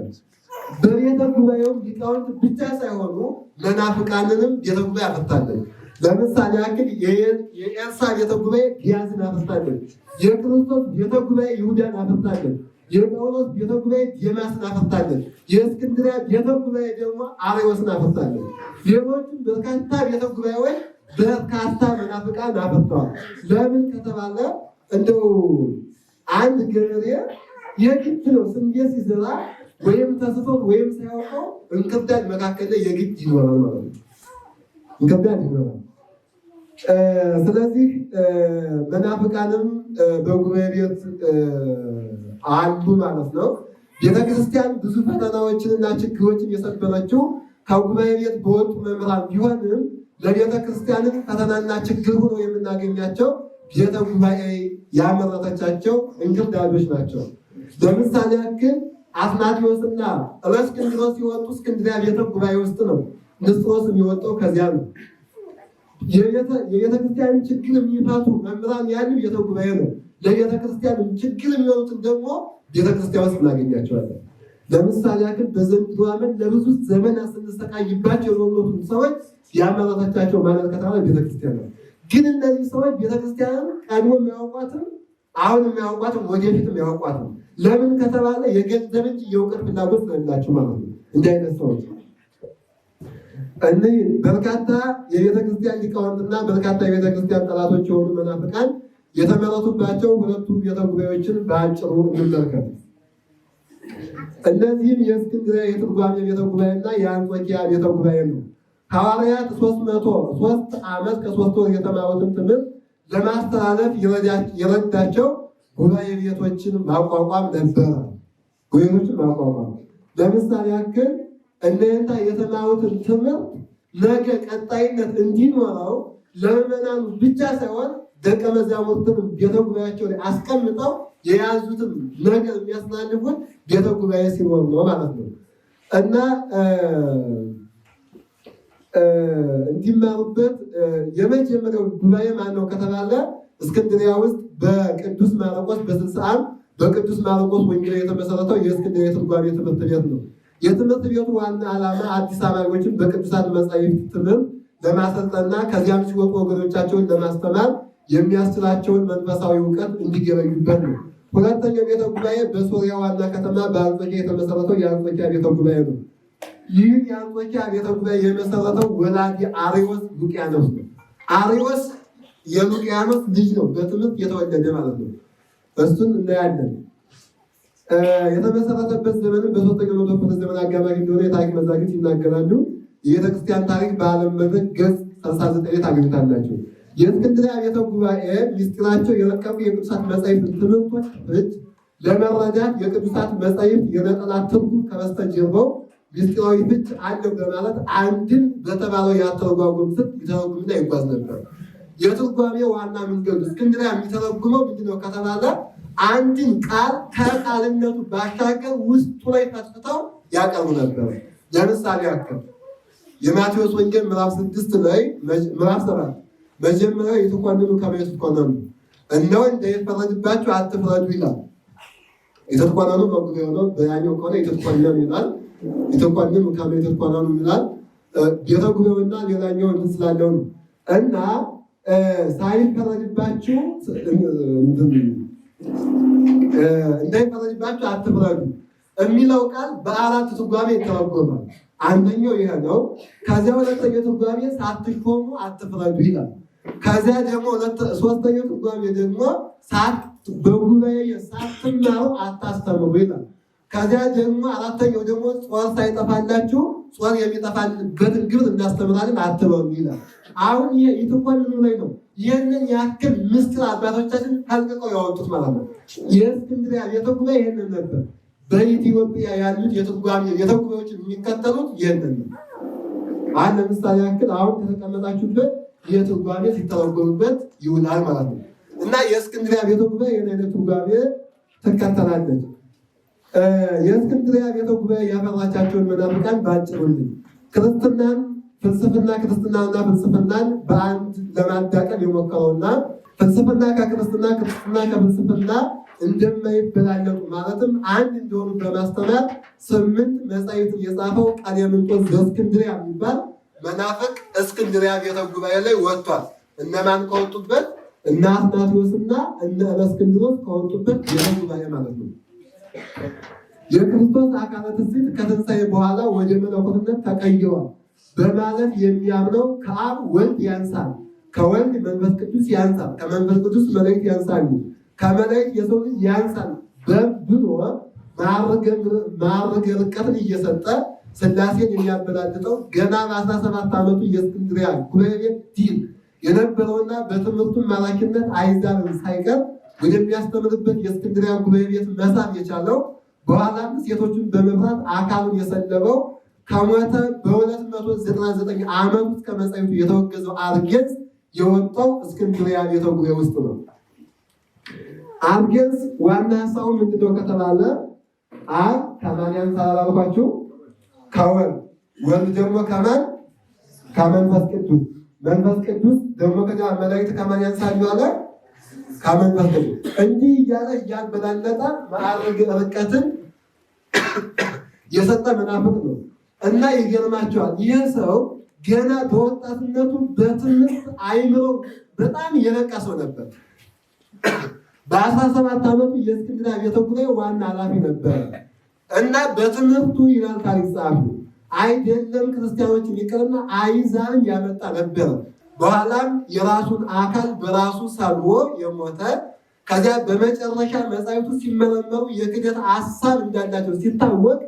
Speaker 1: በቤተ ጉባኤው ሊቃውንት ብቻ ሳይሆኑ መናፍቃንንም ቤተ ጉባኤ አፈርታለች። ለምሳሌ ያክል የኤልሳ ቤተ ጉባኤ ጊያዝን አፈርታለች። የክርስቶስ ቤተ ጉባኤ ይሁዳን አፈርታለች። የጳውሎስ ቤተ ጉባኤ ዴማስን አፈርታለች። የእስክንድርያ ቤተ ጉባኤ ደግሞ አርዮስን አፈርታለች። ሌሎችም በርካታ ቤተ ጉባኤዎች በርካታ መናፍቃን አፈርተዋል። ለምን ከተባለ እንደው አንድ ገበሬ የግድ ነው ስንዴ ሲዘራ ወይም ተስቶት ወይም ሳያውቀው እንክርዳድ መካከል ላይ የግድ ይኖራል ማለት ነው። እንክርዳድ ይኖራል። ስለዚህ መናፍቃንም በጉባኤ ቤት አሉ ማለት ነው። ቤተክርስቲያን ብዙ ፈተናዎችንና ችግሮችን የሰበረችው ከጉባኤ ቤት በወጡ መምህራን ቢሆንም ለቤተክርስቲያንም ፈተናና ችግር ሆኖ የምናገኛቸው ቤተ ጉባኤ ያመረተቻቸው እንክርዳዶች ናቸው። ለምሳሌ ያክል አትናቴዎስና እለእስክንድሮስ ሲወጡ እስክንድርያ ቤተ ጉባኤ ውስጥ ነው። ንስጥሮስ የሚወጣው ከዚያ ነው። የቤተክርስቲያን ችግር የሚፈቱ መምህራን ያሉ ቤተ ጉባኤ ነው። ለቤተክርስቲያን ችግር የሚሆኑትን ደግሞ ቤተክርስቲያን ውስጥ እናገኛቸዋለን። ለምሳሌ ያክል በዘንድሮ ዓመት ለብዙ ዘመናት ስንሰቃይባቸው የኖሩትን ሰዎች ያመረተቻቸው ማለት ከተባለ ቤተክርስቲያን ነው። ግን እነዚህ ሰዎች ቤተክርስቲያንን ቀድሞ የሚያውቋትም አሁን የሚያውቋትም ወደፊት የሚያውቋትም ለምን ከተባለ የገንዘብ እንጂ የእውቀት ፍላጎት ስለሌላቸው ማለት ነው። እንዲህ አይነት ሰዎች እነዚህ በርካታ የቤተክርስቲያን ሊቃውንትና በርካታ የቤተክርስቲያን ጠላቶች የሆኑ መናፍቃን የተመረቱባቸው ሁለቱ ቤተ ጉባኤዎችን በአጭሩ እንመልከት። እነዚህም የእስክንድርያ የትርጓሜ ቤተ ጉባኤና የአንጾኪያ ቤተ ጉባኤ ነው። ሐዋርያት 303 ዓመት ከ3 ወር የተማሩትን ትምህርት ለማስተላለፍ የረዳቸው ጉባኤ ቤቶችን ማቋቋም ነበረ። ጉባኤዎችን ማቋቋም ለምሳሌ ያክል እነንታ የተማሩትን ትምህርት ነገ ቀጣይነት እንዲኖረው ለምዕመናኑ ብቻ ሳይሆን ደቀ መዛሙርትን ቤተ ጉባኤያቸው ላይ አስቀምጠው የያዙትን ነገር የሚያስተላልፉት ቤተ ጉባኤ ሲኖር ነው ማለት ነው። እና እንዲማሩበት የመጀመሪያው ጉባኤ ማነው ከተባለ እስክንድርያ ውስጥ በቅዱስ ማርቆስ በ60 በቅዱስ ማርቆስ ወንጌል የተመሰረተው የእስክንድርያ የትርጓሜ ትምህርት ቤት ነው። የትምህርት ቤቱ ዋና ዓላማ አዲስ አበባዎችን በቅዱሳት መጻሕፍት ትምህርት ለማሰልጠንና ከዚያም ሲወጡ ወገኖቻቸውን ለማስተማር የሚያስችላቸውን መንፈሳዊ እውቀት እንዲገበዩበት ነው። ሁለተኛው ቤተ ጉባኤ በሶሪያ ዋና ከተማ በአንጾኪያ የተመሰረተው የአንጾኪያ ቤተ ጉባኤ ነው። ይህን የአንጾኪያ ቤተ ጉባኤ የመሰረተው ወላዲ አርዮስ ሉቂያኖስ ነው። አርዮስ የሉቂያኖስ ልጅ ነው፣ በትምህርት የተወለደ ማለት ነው። እሱን እናያለን። የተመሰረተበት ዘመንም በ3ኛው መቶ ክፍለ ዘመን አጋማሽ እንደሆነ የታሪክ መዛግብት ይናገራሉ። የቤተክርስቲያን ታሪክ በዓለም መድረክ ገጽ 39 ታገኙታላችሁ። የእስክንድርያ ቤተ ጉባኤ ምስጢራቸው የረቀቁ የቅዱሳት መጻሕፍት ትምህርቶች ፍች ለመረዳት የቅዱሳት መጻሕፍት የነጠላ ትርጉም ከበስተጀርባው ምስጢራዊ ፍች አለው በማለት አንድን በተባለው የአተረጓጎም ስልት ይተረጉምና ይጓዝ ነበር። የትርጓሜ ዋና መንገዱ እስክንድርያ የሚተረጉመው ምንድነው ከተባለ አንድን ቃል ከቃልነቱ ባሻገር ውስጡ ላይ ፈትፍተው ያቀርቡ ነበር። ለምሳሌ ያክል የማቴዎስ ወንጌል ምዕራፍ 6 ላይ ምዕራፍ 7 መጀመሪያ የተኮነኑ ከመ ይትኮነኑ እነሆ እንዳይፈረድባችሁ አትፍረዱ ይላል። የተኮነኑ በጉባኤው ነው። በያኛው ከሆነ የተኮነኑ ይላል። የተኮነኑ ከመ ይትኮነኑ ይላል። ቤተ ጉባኤውና ሌላኛው እንትን ስላለው ነው እና ሳይፈረድባችሁ እንዳይፈረድባችሁ አትፍረዱ የሚለው ቃል በአራት ትርጓሜ ይተረጎማል። አንደኛው ይሄ ነው። ከዚያ ሁለተኛው ትርጓሜ ሳትሾሙ አትፍረዱ ይላል። ከዚያ ደግሞ ሶስተኛው ትርጓሜ ደግሞ በጉባኤ ሳትማሩ አታስተምሩ ይላል። ከዚያ ደግሞ አራተኛው ደግሞ ጾር ሳይጠፋላችሁ ጾር የሚጠፋበትን ግብር እናስተምራለን አትበሉ ይላል። አሁን የተኮንኑ ላይ ነው። ይህንን ያክል ምስጢር አባቶቻችን ፈልቅቀው ያወጡት ማለት ነው። የእስክንድርያ ቤተ ጉባኤ ይህንን ነበር። በኢትዮጵያ ያሉት የተጉባኤዎችን የሚከተሉት ይህንን ነው። አንድ ለምሳሌ ያክል አሁን ከተቀመጣችሁበት የትርጓሜ ሲተረጎምበት ይውላል ማለት ነው እና የእስክንድርያ ቤተ ጉባኤ ይህን አይነት ትርጓሜ ትከተላለች። የእስክንድርያ ቤተ ጉባኤ ያፈራቻቸውን መናፍቃን በአጭሩ ክርስትናን ክርስትናና ፍልስፍናን በአንድ ለማዳቀል የሞከረውና ፍልስፍና ከክርስትና ክርስትና ከፍልስፍና እንደማይበላለጡ ማለትም አንድ እንደሆኑ በማስተማር 8 መጻሕፍትን የጻፈው ቀሌምንጦስ ዘእስክንድርያ የሚባል መናፍቅ እስክንድርያ ቤተ ጉባኤ ላይ ወጥቷል። እነማን ከወጡበት? እነ አትናቴዎስና እነ እለእስክንድሮስ ከወጡበት ቤተ ጉባኤ ማለት ነው። የክርስቶስ አካለ ትስብእት ከትንሣኤ በኋላ ወደ መለኮትነት ተቀይሯል በማለት የሚያምነው ከአብ ወልድ ያንሳል፣ ከወልድ መንፈስ ቅዱስ ያንሳል፣ ከመንፈስ ቅዱስ መላእክት ያንሳሉ፣ ከመላእክት የሰው ልጅ ያንሳል ብሎ ማዕረገ ርቀትን እየሰጠ ሥላሴን የሚያበላልጠው ገና በ17 ዓመቱ የእስክንድርያ ጉባኤ ቤት ዲን የነበረውና በትምህርቱም ማራኪነት አሕዛብን ሳይቀር ወደሚያስተምርበት የእስክንድርያ ጉባኤ ቤት መሳብ የቻለው በኋላም ሴቶችን በመፍራት አካሉን የሰለበው ከሞተ በ299 ዓመት ውስጥ ከመጻሕፍቱ የተወገዘው አርጌንስ የወጣው እስክንድርያ ቤተ ጉባኤ ውስጥ ነው። አርጌንስ ዋና ሀሳቡ ምንድነው ከተባለ አብ ከማን ያንሳል አላልኳችሁ? ከወልድ፣ ወልድ ደግሞ ከማን? ከመንፈስ ቅዱስ፣ መንፈስ ቅዱስ ደግሞ ከዚያ መላእክት ከማን ያንሳሉ አለ? ከመንፈስ ቅዱስ። እንዲህ እያለ እያበላለጠ ማዕረገ ርቀትን የሰጠ መናፍቅ ነው እና ይገርማቸዋል። ይህ ሰው ገና በወጣትነቱ በትምህርት አይምሮ በጣም የነቃ ሰው ነበር። በ17 ዓመቱ የእስክንድርያ ቤተ ጉባኤ ዋና ኃላፊ ነበር እና በትምህርቱ ይላል ታሪክ ጸሐፊ አይደለም ክርስቲያኖችን ይቅርና አሕዛብን ያመጣ ነበር። በኋላም የራሱን አካል በራሱ ሰልቦ የሞተ ከዚያ በመጨረሻ መጻሕፍቱ ሲመረመሩ የክደት ሀሳብ እንዳላቸው ሲታወቅ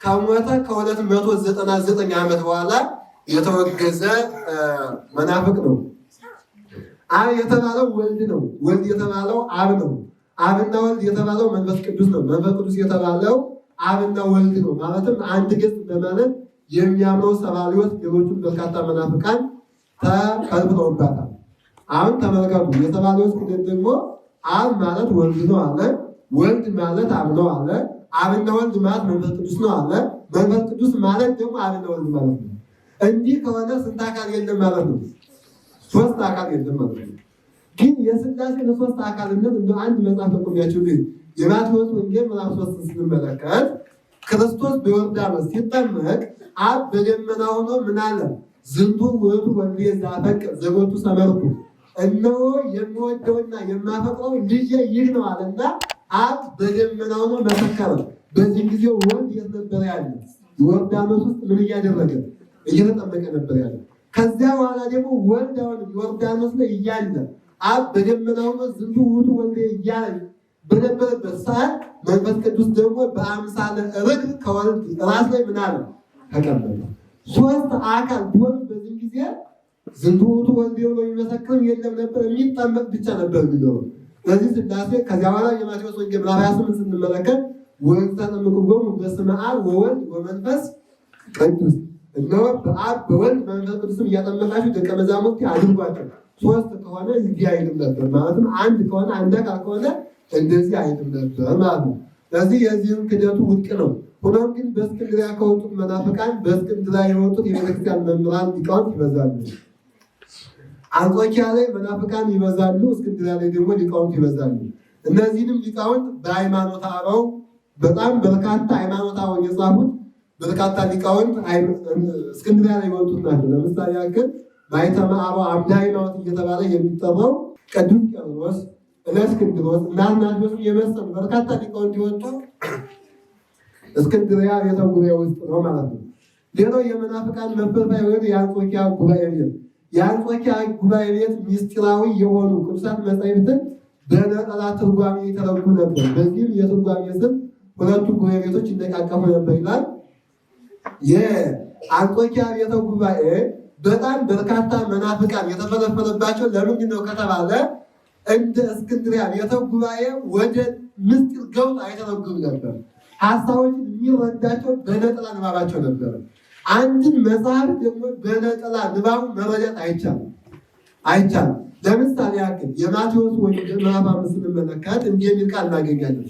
Speaker 1: ከሞተ ከ299 ዓመት በኋላ የተወገዘ መናፍቅ ነው። አብ የተባለው ወልድ ነው። ወልድ የተባለው አብ ነው። አብና ወልድ የተባለው መንፈስ ቅዱስ ነው። መንፈስ ቅዱስ የተባለው አብና ወልድ ነው። ማለትም አንድ ገጽ በማለት የሚያምነው ሰባሊዎስ ሌሎቹም በርካታ መናፍቃን ተቀልብተውባታል። አሁን ተመልከቱ። የሰባሊዎስ ክደት ደግሞ አብ ማለት ወልድ ነው አለ። ወልድ ማለት አብ ነው አለ። አብና ወልድ ማለት መንፈስ ቅዱስ ነው አለ። መንፈስ ቅዱስ ማለት ደግሞ አብና ወልድ ማለት ነው። እንዲህ ከሆነ ስንት አካል የለም ማለት ነው? 3 አካል የለም ማለት ነው። ግን የሥላሴ ሦስት አካልነት እንደ አንድ መጽሐፍ ተቆሚያቸው ግን የማቴዎስ ወንጌል ምዕራፍ 3 ስንመለከት ክርስቶስ በዮርዳኖስ ሲጠመቅ አብ በደመና ሆኖ ምን አለ? ዝንቱ ውእቱ ወልድየ ዘአፈቅር ዘቦቱ ሰመርኩ፣ እነሆ የምወደውና የማፈቅረው ልጄ ይህ ነው አለና አብ በደመና ሆኖ መሰከረ። በዚህ ጊዜ ወልድ የት ነበር ያለ? ዮርዳኖስ ውስጥ ምን እያደረገ? እየተጠመቀ ነበር ያለ። ከዚያ በኋላ ደግሞ ወልድ አሁን ዮርዳኖስ ላይ እያለ አብ በደመና ሆኖ ዝንቱ ውእቱ ወልድየ እያለ በነበረበት ሰዓት መንፈስ ቅዱስ ደግሞ በአምሳለ ርግብ ከወልድ ራስ ላይ ምን አለ? ተቀመጠ። ሶስት አካል ቢሆን በዚህ ጊዜ ዝንቱ ውእቱ ወልድየ ብሎ የሚመሰክር የለም ነበር፣ የሚጠመቅ ብቻ ነበር የሚኖረው። ስለዚህ ሥላሴ ከዚያ በኋላ የማቴዎስ ወንጌል ምዕራፍ 28 ስንመለከት ወተጠምቅዎሙ በስመ አብ ወወልድ ወመንፈስ ቅዱስ፣ እነሆ በአብ በወልድ በመንፈስ ቅዱስም እያጠመቃችሁ ደቀ መዛሙርቴ አድርጓቸው። ሶስት ከሆነ እንዲህ አይልም ነበር፣ ማለትም አንድ ከሆነ አንድ አካል ከሆነ እንደዚህ አይልም ነበር ማለት ነው። ስለዚህ የዚህም ክደቱ ውድቅ ነው። ሆኖም ግን በእስክንድርያ ከወጡት መናፍቃን በእስክንድርያ የወጡት የቤተክርስቲያን መምህራን ሊቃውንት ይበዛሉ። አንጾኪያ ላይ መናፍቃን ይበዛሉ፣ እስክንድርያ ላይ ደግሞ ሊቃውንት ይበዛሉ። እነዚህንም ሊቃውንት በሃይማኖተ አበው በጣም በርካታ ሃይማኖተ አበው የጻፉት በርካታ ሊቃውንት እስክንድርያ ላይ የወጡት ናቸው። ለምሳሌ ያክል ማኅተመ አበው አምደ ሃይማኖት እየተባለ የሚጠራው ቅዱስ ቄርሎስ፣ እለእስክንድሮስ እና አትናቴዎስን የመሰሉ በርካታ ሊቃውንት የወጡ እስክንድርያ ቤተ ጉባኤ ውስጥ ነው ማለት ነው። ሌላው የመናፍቃን መፈልፈያ የሆነ የአንጾኪያ ጉባኤ ቤት፣ የአንጾኪያ ጉባኤ ቤት ምስጢራዊ የሆኑ ቅዱሳት መጻሕፍትን በነጠላ ትርጓሜ የተረጉ ነበር። በዚህም የትርጓሜ ስም ሁለቱ ጉባኤ ቤቶች ይነቃቀፉ ነበር ይላል። የአንጾኪያ ቤተ ጉባኤ በጣም በርካታ መናፍቃን የተፈለፈለባቸው ለምንድን ነው ከተባለ እንደ እስክንድርያ ቤተ ጉባኤ ወደ ምስጢር ገብቶ አይተረጉም ነበር። ሀሳቦችን የሚረዳቸው በነጠላ ንባባቸው ነበር። አንድን መጽሐፍ ደግሞ በነጠላ ንባቡ መረዳት አይቻልም። ለምሳሌ ያክል የማቴዎስ ወንጌል ምዕራፍ 5 ስንመለከት እንዲህ የሚል ቃል እናገኛለን።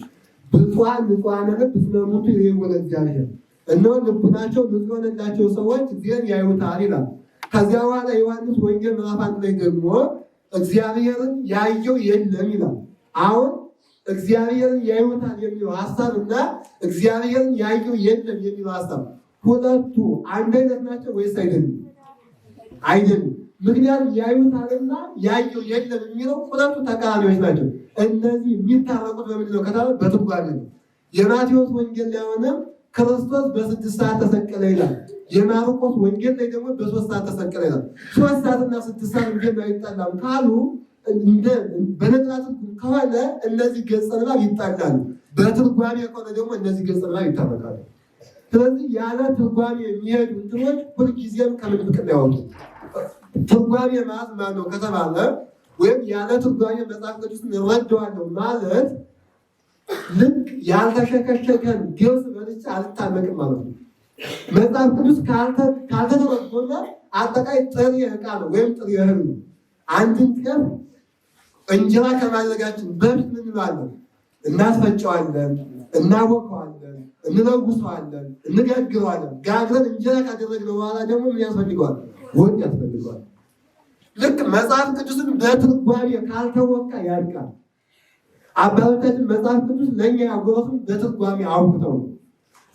Speaker 1: ብፁዓን ንጹሐነ ልብ እስመ እሙንቱ ይሬእዩ ለእግዚአብሔር፣ እነሆ ልቡናቸው ንጹሕ የሆነላቸው ሰዎች እግዚአብሔርን ያዩታል ይላል። ከዚያ በኋላ ዮሐንስ ወንጌል ምዕራፍ 1 ላይ ደግሞ እግዚአብሔርን ያየው የለም ይላል። አሁን እግዚአብሔርን ያዩታል የሚለው ሀሳብ እና እግዚአብሔርን ያየው የለም የሚለው ሀሳብ ሁለቱ አንድ አይነት ናቸው ወይስ አይደሉም? አይደሉም። ምክንያቱም ያዩታልና ያየው የለም የሚለው ሁለቱ ተቃራኒዎች ናቸው። እነዚህ የሚታረቁት በምንድን ነው ከተባለ በትርጓሜ ነው። የማቴዎስ ወንጌል ላይ ሆነም ክርስቶስ በ6 ሰዓት ተሰቀለ ይላል። የማርቆስ ወንጌል ላይ ደግሞ በ3 ሰዓት ተሰቀለ ይላል። 3 ሰዓትና 6 ሰዓት እንዴት አይጣላም ካሉ በነጠላ ትርጉም ከሆነ እነዚህ ገጸ ንባብ ይጣላሉ። በትርጓሜ ከሆነ ደግሞ እነዚህ ገጸ ንባብ ይታረቃሉ። ስለዚህ ያለ ትርጓሜ የሚሄዱ እንትኖች ሁልጊዜም ከምንፍቅና ያወጡ። ትርጓሜ ማለት ማን ነው ከተባለ ወይም ያለ ትርጓሜ መጽሐፍ ቅዱስን እረዳዋለሁ ማለት ልክ ያልተሸከሸከን ገብስ በልቼ አልታመቅም ማለት ነው። መጽሐፍ ቅዱስ ካልተተረጎመ አጠቃላይ ጥሬ ዕቃ ነው ወይም ጥሬ እህል ነው። አንድን ጤፍ እንጀራ ከማድረጋችን በፊት ምን እንለዋለን? እናስፈጨዋለን፣ እናቦከዋለን፣ እንለውሰዋለን፣ እንጋግረዋለን። ጋግረን እንጀራ ካደረግነው በኋላ ደግሞ ምን ያስፈልገዋል? ወጥ ያስፈልገዋል። ልክ መጽሐፍ ቅዱስን በትርጓሜ ካልተወቃ ያልቃል። አባቶቻችን መጽሐፍ ቅዱስ ለእኛ ያጎረሱን በትርጓሜ አውቅተው ነው።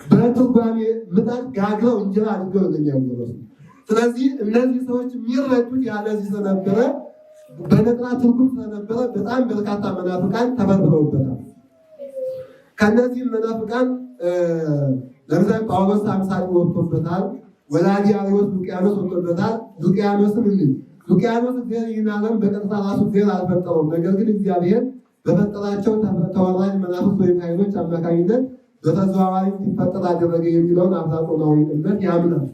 Speaker 1: በትርጓሜ ምጣድ ጋግረው እንጀራ አድርገው ለእኛ ያጎረሱ። ስለዚህ እነዚህ ሰዎች የሚረዱት ያለዚህ ስለነበረ በነጠላ ትርጉም ስለነበረ በጣም በርካታ መናፍቃን ተፈርፍረውበታል። ከእነዚህም መናፍቃን ለምሳሌ ጳውሎስ አምሳል ወጥቶበታል። ወላዲ አርዮስ ሉቅያኖስ ወጥቶበታል። ሉቅያኖስም ሉቅያኖስ እግዚአብሔር ይህን ዓለም በቀጥታ ራሱ እግዚአብሔር አልፈጠረውም። ነገር ግን እግዚአብሔር በፈጠራቸው ተወራጅ መናፍስት ወይም ኃይሎች አማካኝነት በተዘዋዋሪ እንዲፈጠር አደረገ የሚለውን አፍላጦናዊ እምነት ያምናል።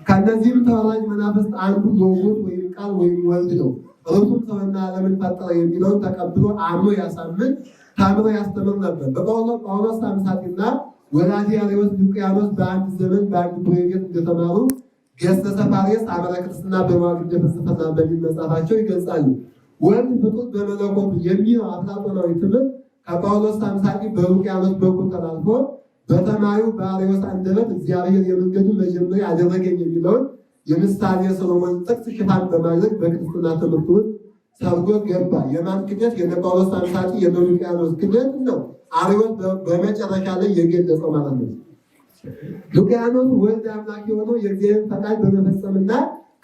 Speaker 1: ከእነዚህም ተወራጅ መናፍስት አንዱ ሎጎስ ወይም ቃል ወይም ወልድ ነው። እርሱም ሰውና ዓለምን ፈጠረ የሚለውን ተቀብሎ አምኖ ያሳምን ታምሮ ያስተምር ነበር። በጳውሎስ አምሳጢና ወላዲ አርዮስ ሉቅያኖስ በአንድ ዘመን በአንድ ጉባኤ ቤት እንደተማሩ ገሰሰ ፋሬስ አመረ ክርስትና በመዋግደ ፍልስፍና በሚል መጽሐፋቸው ይገልጻሉ። ወልድ ፍጡር በመለኮቱ የሚለው አፍላጦናዊ ትምህርት ከጳውሎስ አምሳጢ በሉቅያኖስ በኩል ተላልፎ በተማሪው በአርዮስ አንደበት እግዚአብሔር የመንገዱን መጀመሪያ አደረገኝ የሚለውን የምሳሌ ሰሎሞን ጥቅስ ሽፋን በማድረግ በክርስትና ትምህርት ውስጥ ሰርጎ ገባ። የማን ክደት? የነ ጳውሎስ አምሳቂ የነ ሉቂያኖስ ክደት ነው አርዮስ በመጨረሻ ላይ የገለጸው ማለት ነው። ሉቂያኖስ ወልድ አምላክ የሆነው የእግዚአብሔር ፈቃድ በመፈጸምና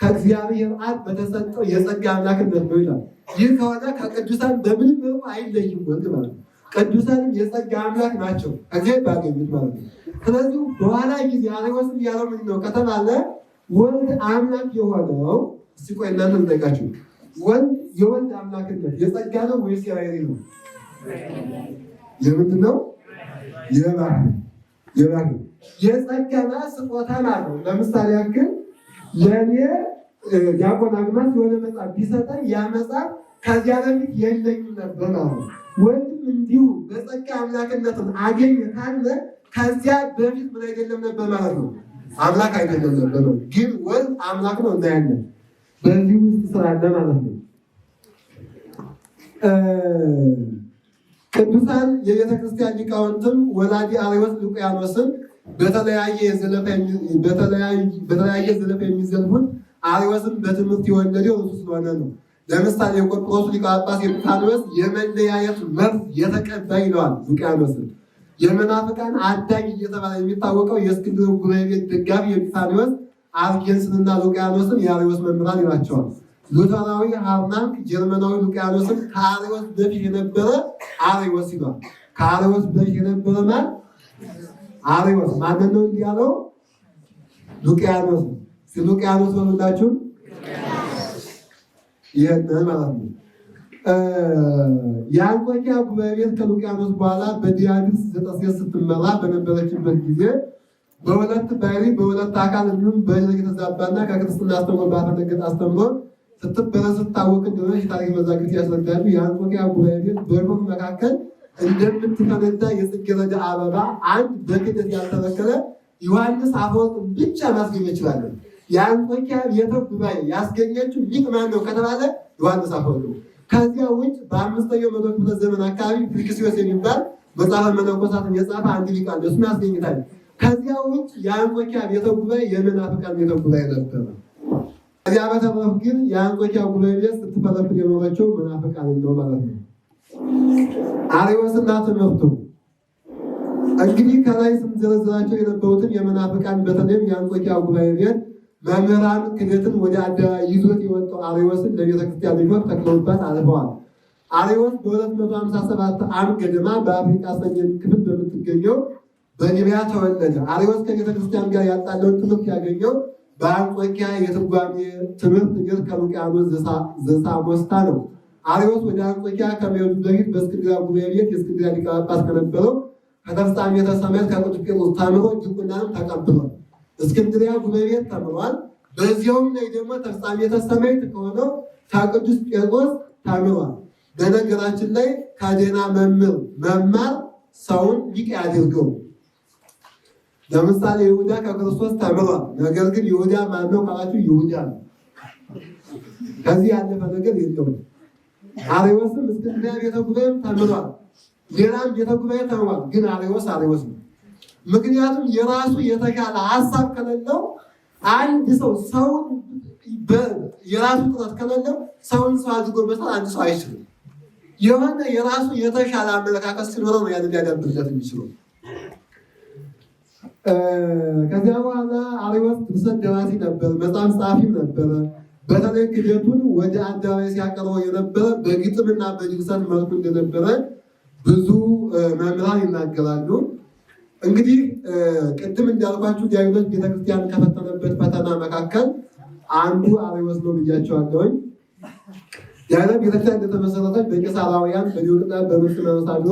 Speaker 1: ከእግዚአብሔር አብ በተሰጠው የጸጋ አምላክነት ነው ይላል። ይህ ከሆነ ከቅዱሳን በምንም መልኩ አይለይም ወልድ ማለት ነው። ቅዱሳን የጸጋ አምላክ ናቸው እግዚአብሔር ባገኙት ማለት ነው። ስለዚህ በኋላ ጊዜ አርዮስን ያለው ምንድን ነው ከተባለ ወልድ አምላክ የሆነው እስቲ ቆይ እናንተ ልጠይቃችሁ፣ የወልድ አምላክነት የጸጋ ነው ወይስ የባህሪ ነው? የምንድን ነው? የባህሪ የጸጋና ስጦታ ማለት ነው። ለምሳሌ ያክል ለእኔ ዲያቆን አግማስ የሆነ መጽሐፍ ቢሰጠኝ ያ መጽሐፍ ከዚያ በፊት የለኝም ነበር ማለት ነው። ወልድም እንዲሁ በጸጋ አምላክነትን አገኘ ካለ ከዚያ በፊት ምን አይደለም ነበር ማለት ነው? አምላክ አይደለም ነበር ነው። ግን ወልድ አምላክ ነው እናያለን። በዚህ ውስጥ ስላለ ማለት ነው። ቅዱሳን የቤተ ክርስቲያን ሊቃውንትም ወላዲ አርዮስ ሉቂያኖስን በተለያየ ዘለፋ የሚዘልፉት አርዮስን በትምህርት የወለደው እሱ ስለሆነ ነው። ለምሳሌ የቆጵሮሱ ሊቀ ጳጳስ ኤጲፋንዮስ የመለያየት መብት የተቀባይ ይለዋል ሉቂያኖስን። የመናፍቃን አዳኝ እየተባለ የሚታወቀው የእስክንድርያ ጉባኤ ቤት ደጋፊ ኤጲፋንዮስ አርጌንስንና ሉቂያኖስን የአርዮስ መምህራን ይላቸዋል። ሉተራዊ ሃርናክ ጀርመናዊ ሉቂያኖስን ከአርዮስ በፊት የነበረ አርዮስ ይሏል። ከአርዮስ በፊት የነበረ ማን? አርዮስ። ማንን ነው እንዲህ ያለው? ሉቂያኖስ። ሉቂያኖስ በምላችሁ ይህንን ማለት ነው። የአንጾኪያ ጉባኤ ቤት ከሉቂያኖስ በኋላ በዲያድስ ዘጠሴት ስትመራ በነበረችበት ጊዜ በሁለት ባህሪ በሁለት አካል እንዲሁም በህዝብ የተዛባና ከክርስትና አስተምሮ ባፈነገጠ አስተምሮ ስትበረዝ ስታወቅ እንደሆነ የታሪክ መዛግብት ያስረዳሉ። የአንጾኪያ ጉባኤ ቤት በእሾህ መካከል እንደምትፈነዳ የጽጌረዳ አበባ አንድ በክደት ያልተበከለ ዮሐንስ አፈወርቅ ብቻ ማስገኘት ይችላለን። የአንጾኪያ ቤተ ጉባኤ ያስገኘችው ሊቅ ማን ነው ከተባለ ዮሐንስ አፈወርቅ ነው። ከዚያ ውጭ በ5ኛው መቶ ክፍለ ዘመን አካባቢ ፊልክስዮስ የሚባል መጽሐፈ መነኮሳትን የጻፈ አንድ ሊቅ አለ። እሱን ያስገኝታል። ከዚያ ውጭ የአንጾኪያ ቤተ ጉባኤ የመናፍቃን ቤተ ጉባኤ ነበረ። ከዚያ በተረፈ ግን የአንጾኪያ ጉባኤ ቤት ስትፈለፍል የኖረችው መናፍቃን ነው ማለት ነው። አርዮስና ትምህርቱ እንግዲህ ከላይ ስንዘረዝራቸው የነበሩትን የመናፍቃን በተለይም የአንጾኪያ ጉባኤ ቤት መምህራን ክደትን ወደ አደባባይ ይዞት የወጣው አርዮስን ለቤተክርስቲያን ልጆች ተክለውባት አልፈዋል። አርዮስ በ257 ዓመት ገደማ በአፍሪካ ሰሜን ክፍል በምትገኘው በሊቢያ ተወለደ። አርዮስ ከቤተክርስቲያን ጋር ያጣለውን ትምህርት ያገኘው በአንጾኪያ የትርጓሜ ትምህርት ቤት ከሉቂያኖስ ዘሳሞስታ ነው። አርዮስ ወደ አንጾኪያ ከመሄዱ በፊት በእስክንድርያ ጉባኤ ቤት የእስክንድርያ ሊቀ ጳጳስ ከነበረው ከተፍጻሜተ ሰማዕት ከቅዱስ ጴጥሮስ ተምሮ ዲቁናንም ተቀብሏል። እስክንድርያ ጉባኤ ቤት ተምሯል። በዚያውም ላይ ደግሞ ተፍጻሜተ ሰማዕት ከሆነው ከቅዱስ ጴጥሮስ ተምሯል። በነገራችን ላይ ከደህና መምህር መማር ሰውን ሊቅ ያድርገው። ለምሳሌ ይሁዳ ከክርስቶስ ተምሯል። ነገር ግን ይሁዳ ማነው ካላችሁ ይሁዳ ነው። ከዚህ ያለፈ ነገር የለውም። አርዮስም እስክንድርያ ቤተ ጉባኤም ተምሯል። ሌላም ቤተ ጉባኤ ተምሯል። ግን አርዮስ ነው። ምክንያቱም የራሱ የተሻለ ሀሳብ ከሌለው አንድ ሰው የራሱ ጥረት ከሌለው ሰውን ሰው አድርጎ መስራት አንድ ሰው አይችልም። የሆነ የራሱ የተሻለ አመለካከት ሲኖረው ነው ያንን ሊያዳብርለት የሚችለው። ከዚያ በኋላ አርዮስ ድርሰት ደራሲ ነበር፣ መጽሐፍ ጸሐፊም ነበረ። በተለይ ክደቱን ወደ አደባባይ ሲያቀርበው የነበረ በግጥምና በድርሰት መልኩ እንደነበረ ብዙ መምህራን ይናገራሉ። እንግዲህ ቅድም እንዳልኳችሁ ዲያብሎስ ቤተክርስቲያን ከፈተነበት ፈተና መካከል አንዱ አርዮስ ነው ብያቸዋለሁኝ። ዲያብሎስ ቤተክርስቲያን እንደተመሰረተች በቄሳራውያን በዲዮቅልጥያኖስ በምስመሳዶ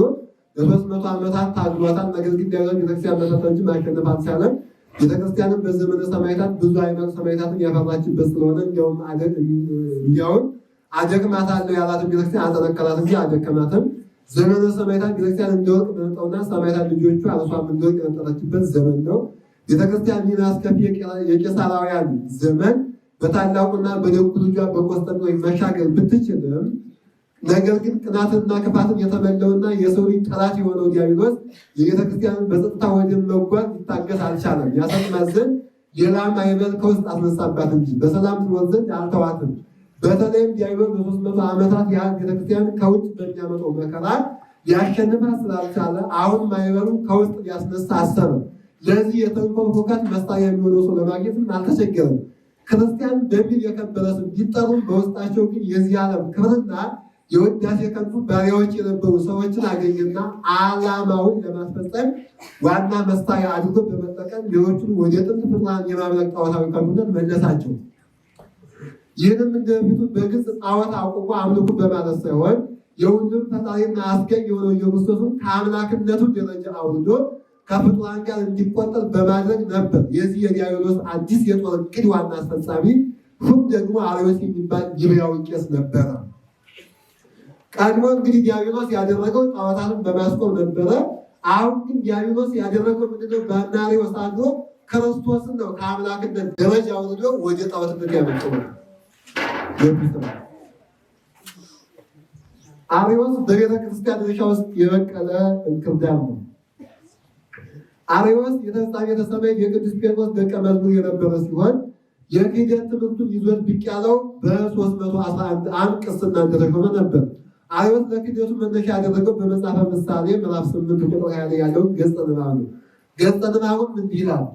Speaker 1: ለ300 ዓመታት ታግሏታል። ነገር ግን ዲያብሎስ ቤተክርስቲያን መሰረተ እንጂ ማሸነፍ አልቻለም። ቤተክርስቲያንም በዘመነ ሰማዕታት ብዙ አይነት ሰማዕታትን ያፈራችበት ስለሆነ እንዲያውም አደክማታለሁ ያላትን ቤተክርስቲያን አጠነከራት እንጂ አደከማትም። ዘመነ ሰማዕታት ቤተክርስቲያን እንደወርቅ በነጠውና ሰማዕታት ልጆቹ አርሷም እንደወርቅ የነጠረችበት ዘመን ነው። ቤተክርስቲያን ይህን አስከፊ የቄሳራውያን ዘመን በታላቁና በደጉ ልጇ በቆስጠንጢኖስ መሻገር ብትችልም ነገር ግን ቅናትንና ክፋትን የተመለውና የሰው ልጅ ጠላት የሆነው ዲያብሎስ የቤተክርስቲያንን በጸጥታ ወደ መጓዝ ሊታገስ አልቻለም። ያሰጥማት ዘንድ ሌላ ማዕበል ከውስጥ አስነሳባት እንጂ በሰላም ትኖር ዘንድ አልተዋትም። በተለይም ዲያብሎስ ለ300 ዓመታት ያህል ቤተክርስቲያን ከውጭ በሚያመጣው መከራ ሊያሸንፋት ስላልቻለ አሁን ማይበሩ ከውስጥ ሊያስነሳ አሰበ። ለዚህ የተንኮል ሁከት መሳሪያ የሚሆነው ሰው ለማግኘትም አልተቸገረም። ክርስቲያን በሚል የከበረ ስም ቢጠሩም በውስጣቸው ግን የዚህ ዓለም ክብርና የውዳሴ ከንቱ ባሪያዎች የነበሩ ሰዎችን አገኘና ዓላማውን ለማስፈጸም ዋና መሳሪያ አድርጎ በመጠቀም ሌሎቹን ወደ ጥንት ፍጡራን የማምለክ ጣዖታዊ ከንቱነት መለሳቸው። ይህንም እንደፊቱ በግልጽ ጣዖት አቁሞ አምልኩ በማለት ሳይሆን የሁሉም ፈጣሪና አስገኝ የሆነው ኢየሱስን ከአምላክነቱ ደረጃ አውርዶ ከፍጡራን ጋር እንዲቆጠር በማድረግ ነበር። የዚህ የዲያብሎስ አዲስ የጦር ዕቅድ ዋና አስፈጻሚ ሹም ደግሞ አርዮስ የሚባል ግብራዊ ቄስ ነበረ። ቀድሞ እንግዲህ ዲያብሎስ ያደረገው ጣዖታትን በማስቆም ነበረ። አሁን ግን ዲያብሎስ ያደረገው ምንድነው? በአርዮስ አድሮ ክርስቶስን ነው ከአምላክነት ደረጃ አውርዶ ወደ ጣዖትነት ያመጣው። አርዮስ በቤተ ክርስቲያን እርሻ ውስጥ የበቀለ እንክርዳድ ነው። አርዮስ የተፍጻሜተ ሰማዕት የቅዱስ ጴጥሮስ ደቀ መዝሙር የነበረ ሲሆን የክህደት ትምህርቱን ይዞት ብቅ ያለው በ311 ዓም ቅስና እንደተሾመ ነበር። አርዮስ ለክህደቱ መነሻ ያደረገው በመጽሐፈ ምሳሌ ምዕራፍ 8 ቁጥር 20 ላይ ያለውን ገጸ ንባብ ነው። ገጸ ንባቡም እንዲህ ይላል።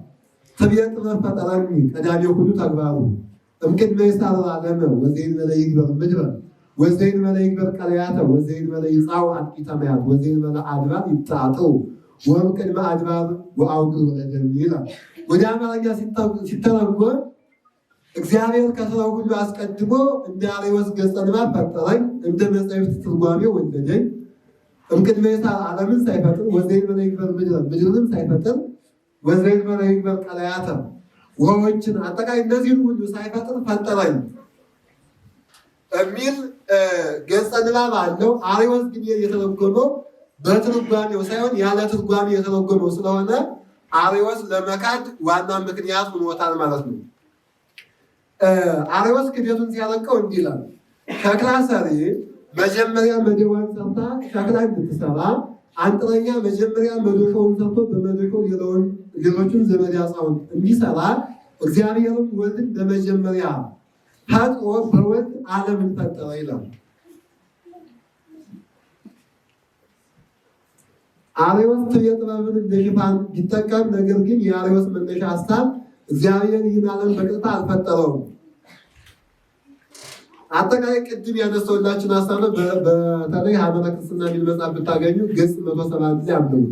Speaker 1: ትቤ ጥበብ ፈጠረኒ ቀዳሜ ሁሉ ተግባሩ እምቅድመ ይሳረር ዓለመ ወዘእንበለ ይግበር ምድረ ወዘእንበለ ይግበር ቀለያተ ወዘእንበለ ይጻው አጥቂተ ማያት ወዘእንበለ አድባር ይጣጠው ወእምቅድመ አድባር ወአውግር ወለደም ይላል። ወደ አማርኛ ሲተረጎም እግዚአብሔር ከስራው ሁሉ አስቀድሞ እንደ አርዮስ ገጸ ንባብ ፈጠረኝ፣ እንደ መጻሕፍት ትርጓሜ ወለደኝ። እምቅድመ ይሳረር ዓለምን ሳይፈጥር ወዘእንበለ ይግበር ምድረ ምድርንም ሳይፈጥር ወዘእንበለ ይግበር ቀለያተ ውሃዎችን አጠቃላይ እነዚህን ሁሉ ሳይፈጥር ፈጠረኝ የሚል ገጸ ንባብ አለው። አርዮስ ግን የተረጎመው በትርጓሜው ሳይሆን ያለ ትርጓሜ የተረጎመው ስለሆነ አርዮስ ለመካድ ዋና ምክንያት ሆኖታል ማለት ነው። አርዮስ ክህደቱን ሲያረቀው እንዲህ ይላል። ሸክላ ሰሪ መጀመሪያ መደቧን ሰርታ ሸክላ እንድትሰራ፣ አንጥረኛ መጀመሪያ መዶሻውን ሰርቶ በመዶሻው ሌሎቹን ዘመድ አጻውን እንዲሰራ እግዚአብሔርም ወልድን በመጀመሪያ ፈጥሮ በወልድ ዓለምን ፈጠረ ይላል። አርዮስ ትቤ ጥበብን እንደ ሽፋን ቢጠቀም፣ ነገር ግን የአርዮስ መነሻ ሀሳብ እግዚአብሔር ይህን ዓለም በቀጥታ አልፈጠረውም። አጠቃላይ ቅድም ያነሳሁላችሁን ሀሳብ ነው። በተለይ ሀመረ ክርስትና የሚል መጽሐፍ ብታገኙ ገጽ 170 ጊዜ አንብቡ።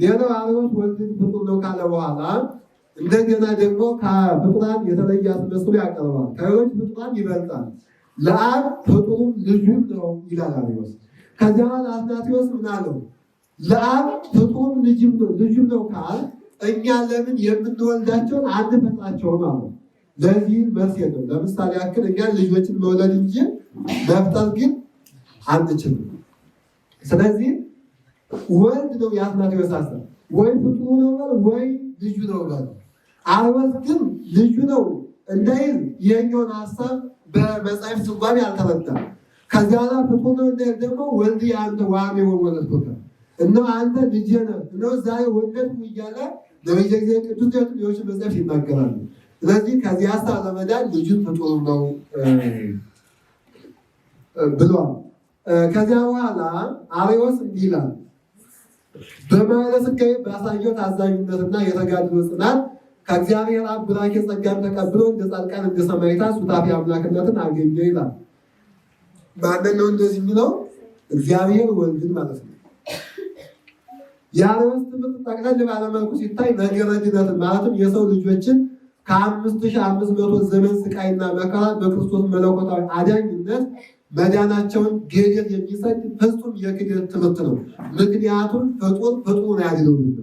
Speaker 1: ሌላው አርዮስ ወልድን ፍጡር ነው ካለ በኋላ እንደገና ደግሞ ከፍጡራን የተለየ አስመስሎ ያቀርባል። ከሌሎች ፍጡራን ይበልጣል፣ ለአብ ፍጡሩም ልጁም ነው ይላል አርዮስ። ከዚያ በኋላ አትናቴዎስ ምን አለው? ለአብ ፍጡሩም ልጁም ነው ካል እኛ ለምን የምንወልዳቸውን አንፈጥራቸውም አለው። ለዚህ መልስ የለው። ለምሳሌ ያክል እኛ ልጆችን መውለድ እንጂ መፍጠር ግን አንችልም። ስለዚህ ወልድ ነው የአትናቴዎስ ሀሳብ። ወይ ፍጡሩ ነው በል ወይ ልጁ ነው በል። አርዮስ ግን ልጁ ነው እንዳይል ይሄኛውን ሀሳብ በመጽሐፍ ትርጓሜ አልተረዳም። ከዚያ በኋላ ፍጡር ነው እንዳይል ደግሞ ወልድ የአንተ ዋሜ ወለድኩት እና አንተ ልጄ ነህ ነው ዛሬ ወለድኩ እያለ ለቤተ ጊዜ ቅዱስ ሌሎች መጽሐፍ ይናገራሉ። ስለዚህ ከዚህ ሀሳብ ለመዳን ልጁን ፍጡር ነው ብሏል። ከዚያ በኋላ አርዮስ እንዲህ ይላል። በማኅበረ ሥጋዌ ባሳየው ታዛዥነትና የተጋድሎ ጽናት ከእግዚአብሔር አብ ቡራኬ ጸጋን ተቀብሎ እንደ ጻድቃን እንደ ሰማዕታት ሱታፌ አምላክነትን አገኘ ይላል። ማንን ነው እንደዚህ የሚለው? እግዚአብሔር ወልድን ማለት ነው። የአርዮስ ትምህርት ጠቅለል ባለመልኩ ሲታይ ነገረ ድነትን ማለትም የሰው ልጆችን ከ5500 ዘመን ስቃይና መከራ በክርስቶስ መለኮታዊ አዳኝነት መዳናቸውን ገደል የሚሰድ ፍጹም የክህደት ትምህርት ነው። ምክንያቱም ፍጡሩን ያድነውና።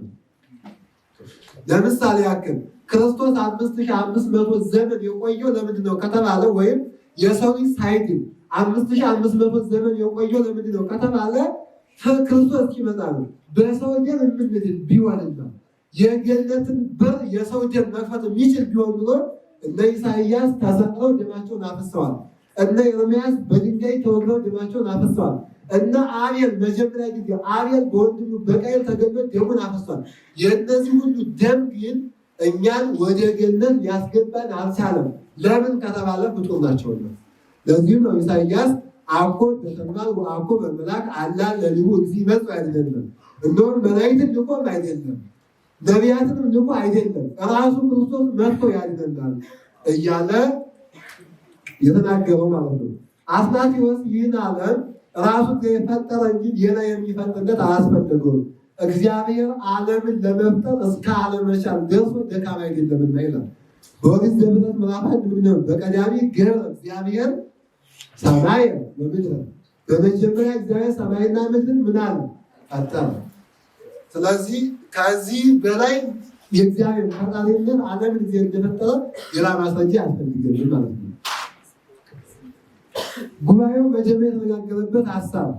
Speaker 1: ለምሳሌ ያክል ክርስቶስ 5500 ዘመን የቆየው ለምንድን ነው ከተባለ፣ ወይም የሰው ልጅ ሳይድን 5500 ዘመን የቆየው ለምንድን ነው ከተባለ ክርስቶስ ሲመጣ ነው። በሰው ደም የምንድን ቢሆንና የገነትን በር የሰው ደም መክፈት የሚችል ቢሆን ኖሮ እነ ኢሳይያስ ተሰቅለው ደማቸውን አፍሰዋል። እነ ኤርምያስ በድንጋይ ተወግረው ደማቸውን አፍሰዋል። እነ አቤል መጀመሪያ ጊዜ አቤል በወንድሙ በቃየል ተገድሎ ደሙን አፍሰዋል። የእነዚህ ሁሉ ደም ግን እኛን ወደ ገነት ሊያስገባን አልቻለም። ለምን ከተባለ ፍጡር ናቸውና። ለዚህም ነው ኢሳይያስ አኮ በሰማይ ወአኮ በመላክ አላ ለልቡ እግዚእ ይመጽእ አይደለም። እንደውም መላእክትን ልኮም አይደለም፣ ነቢያትንም ልኮ አይደለም፣ ራሱ ክርስቶስ መጥቶ ያድነናል እያለ የተናገረው ማለት ነው። አትናቴዎስ ይህን ዓለም ራሱ የፈጠረ እንጂ ሌላ የሚፈጥርለት አያስፈልገውም። እግዚአብሔር ዓለምን ለመፍጠር እስከ ዓለም መቻል ደርሶ ደካማ አይደለምና ይላል። በኦሪት ዘፍጥረት ምዕራፍ 1 ምንድነው? በቀዳሚ ገብረ እግዚአብሔር ሰማይ ወምድር፣ በመጀመሪያ እግዚአብሔር ሰማይና ምድርን ምን አለ? ፈጠረ። ስለዚህ ከዚህ በላይ የእግዚአብሔር ፈጣሪነት ዓለምን ጊዜ እንደፈጠረ ሌላ ማስረጃ ያስፈልገን ማለት ነው። ጉባኤው መጀመሪያ የተነጋገረበት ሀሳብ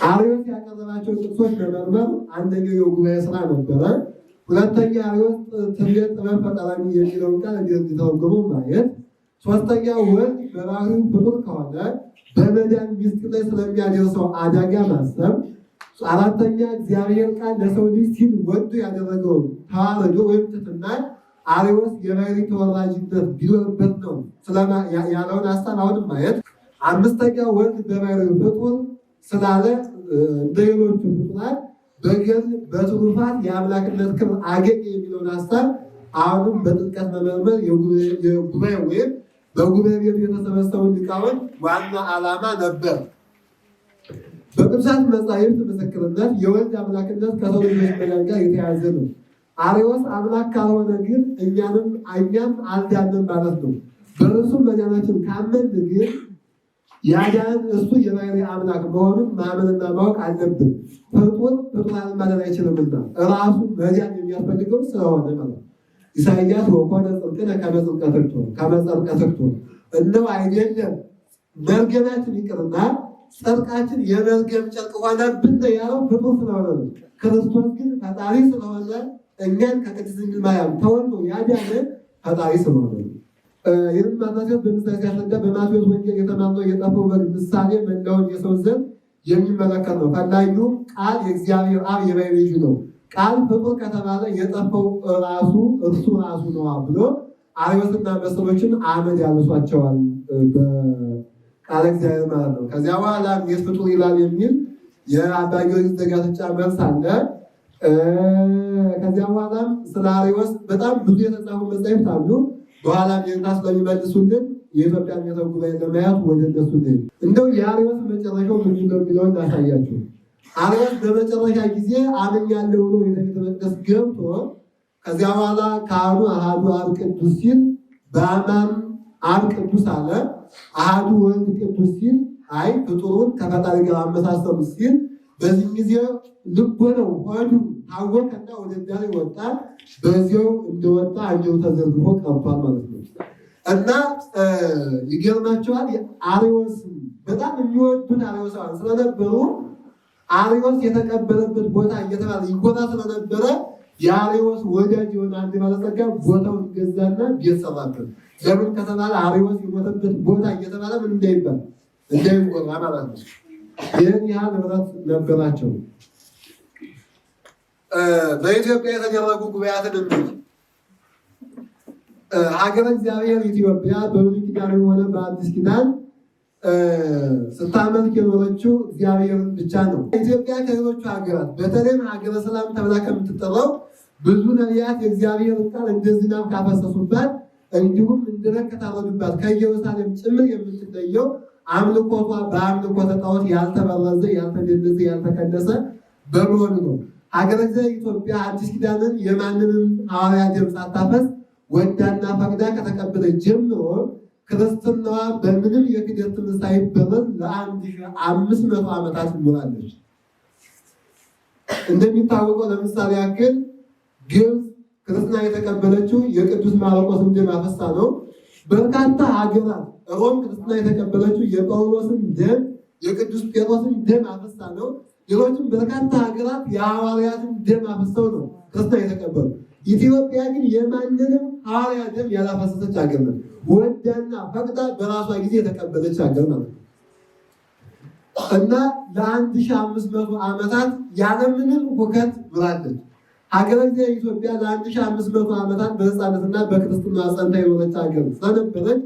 Speaker 1: አርዮስ ያቀረባቸው ጥቅሶች መመርመር አንደኛው የጉባኤ ስራ ነበረ። ሁለተኛ አርዮስ ትንቢተ ጥበብ ፈጠራዊ የሚለውን ቃል እንዲተረጎሙ ማየት። ሶስተኛ ወልድ በባህሪው ፍጡር ከሆነ በመዳን ምስጢር ላይ ስለሚያደርሰው አደጋ ማሰብ። አራተኛ እግዚአብሔር ቃል ለሰው ልጅ ሲል ወዶ ያደረገውን ተዋረዶ ወይም ትሕትና አርዮስ የባህሪ ተወራጅነት ቢኖርበት ነው ያለውን ሀሳብ አሁንም ማየት። አምስተኛ ወልድ በባህሪው ፍጡር ስላለ እንደ ሌሎቹ ፍጡራን በገድል በትሩፋት የአምላክነት ክብር አገኘ የሚለውን ሀሳብ አሁንም በጥልቀት መመርመር የጉባኤ ወይም በጉባኤ ቤቱ የተሰበሰቡ ሊቃውንት ዋና ዓላማ ነበር። በቅዱሳት መጻሕፍት ምስክርነት የወልድ አምላክነት ከሰው ልጆች መዳን ጋር የተያያዘ ነው። አርዮስ አምላክ ካልሆነ ግን እኛም አልዳንም ማለት ነው። በእርሱም መዳናችን ካመን ግን ያዳን እሱ የባህሪ አምላክ መሆኑን ማመንና ማወቅ አለብን። ፍጡራንን ማዳን አይችልምና ራሱ መዳን የሚያስፈልገው ስለሆነ ማለት ነው። ኢሳይያስ ወኮነ ጽድቅነ ከመ ጽድቀ ትክቶን እንደው አይደለም መርገማችን ይቅርና ጽድቃችን የመርገም ጨርቅ ሆነብን ያለው ፍጡር ስለሆነ ነው። ክርስቶስ ግን ፈጣሪ ስለሆነ እኛን ከቅድስት ድንግል ማርያም ተወልዶ ያዳነ ፈጣሪ ስለሆነ ነው። ይህን ማቴዎስ በምሳሌ ሲያስረዳ በማቴዎስ ወንጌል የተማርነው የጠፋው በግ ምሳሌ መላውን የሰው ዘር የሚመለከት ነው። ፈላጊውም ቃል የእግዚአብሔር አብ የባሕርይ ልጁ ነው። ቃል ፍጡር ከተባለ የጠፋው እርሱ ራሱ ነው ብሎ አርዮስና መሰሎችን አመድ ያነሷቸዋል በቃለ እግዚአብሔር ማለት ነው። ከዚያ በኋላ እንዴት ፍጡር ይላል የሚል የአባ ጊዮርጊስ ዘጋስጫ መልስ አለ። ከዚያ በኋላም ስለ አርዮስ በጣም ብዙ የተጻፉ መጻሕፍት አሉ። በኋላ ጌታ ስለሚመልሱልን የኢትዮጵያ ቤተ ጉባኤ ለማየት ወደ እነሱ እንደው የአርዮስ መጨረሻው ምንድን ነው የሚለውን ላሳያችሁ። አርዮስ በመጨረሻ ጊዜ አምኛለሁ ብሎ ወደ ቤተ መቅደስ ገብቶ ከዚያ በኋላ ካህኑ አሐዱ አብ ቅዱስ ሲል በአማን አብ ቅዱስ አለ። አሐዱ ወልድ ቅዱስ ሲል አይ ፍጡሩን ከፈጣሪ ጋር አመሳሰሉ ሲል በዚህ ጊዜ ልቦ ነው ሆዱ ታወቀና ወደ ዳር ወጣ። በዚያው እንደወጣ አንጀው ተዘርግፎ ቀርቷል ማለት ነው። እና ይገርማቸዋል። አርዮስ በጣም የሚወዱት አርዮሳውያን ስለነበሩ አርዮስ የተቀበለበት ቦታ እየተባለ ይጎታ ስለነበረ የአርዮስ ወዳጅ የሆነ አንድ ባለጸጋ ቦታውን ገዛና ቤት ሰራበት። ለምን ከተባለ አርዮስ የሞተበት ቦታ እየተባለ ምን እንዳይባል እንዳይጎራ ማለት ነው። ይህን ያህል ንብረት ነበራቸው። በኢትዮጵያ የተደረጉ ጉባኤያትን እንዲህ ሀገረ እግዚአብሔር ኢትዮጵያ በብሉይ ኪዳን ሆነ በአዲስ ኪዳን ስታመልክ የኖረችው እግዚአብሔርን ብቻ ነው። ኢትዮጵያ ከሌሎቹ ሀገራት በተለይም ሀገረ ሰላም ተብላ ከምትጠራው ብዙ ነቢያት የእግዚአብሔርን ቃል እንደ ዝናብ ካፈሰሱባት እንዲሁም እንደረግ ከታረዱባት ከኢየሩሳሌም ጭምር የምትለየው አምልኮቷ በአምልኮተ ጣዖት ያልተበረዘ ያልተደለዘ ያልተከለሰ በመሆኑ ነው። ሀገረ እግዚአብሔር ኢትዮጵያ አዲስ ኪዳንን የማንንም ሐዋርያ ደም ሳታፈስ ወዳና ፈቅዳ ከተቀበለች ጀምሮ ክርስትናዋ በምንም የክደት ትምህርት ሳይበረዝ ለ1500 ዓመታት ኖራለች። እንደሚታወቀው ለምሳሌ ያክል ግብፅ ክርስትና የተቀበለችው የቅዱስ ማርቆስን ደም አፍሳ ነው። በርካታ ሀገራት ሮም ክርስትና የተቀበለችው የጳውሎስን ደም የቅዱስ ጴጥሮስን ደም አፍሳ ነው። ሌሎችም በርካታ ሀገራት የሐዋርያትን ደም አፍሰው ነው ክርስትና የተቀበሉ። ኢትዮጵያ ግን የማንንም ሐዋርያ ደም ያላፈሰሰች ሀገር ነው። ወዳና ፈቅዳ በራሷ ጊዜ የተቀበለች ሀገር ማለት ነው። እና ለ1500 ዓመታት ያለምንም ሁከት ኖራለች። ሀገረ እግዚአብሔር ኢትዮጵያ ለ1500 ዓመታት በነፃነትና በክርስትና ጸንታ የኖረች ሀገር ስለነበረች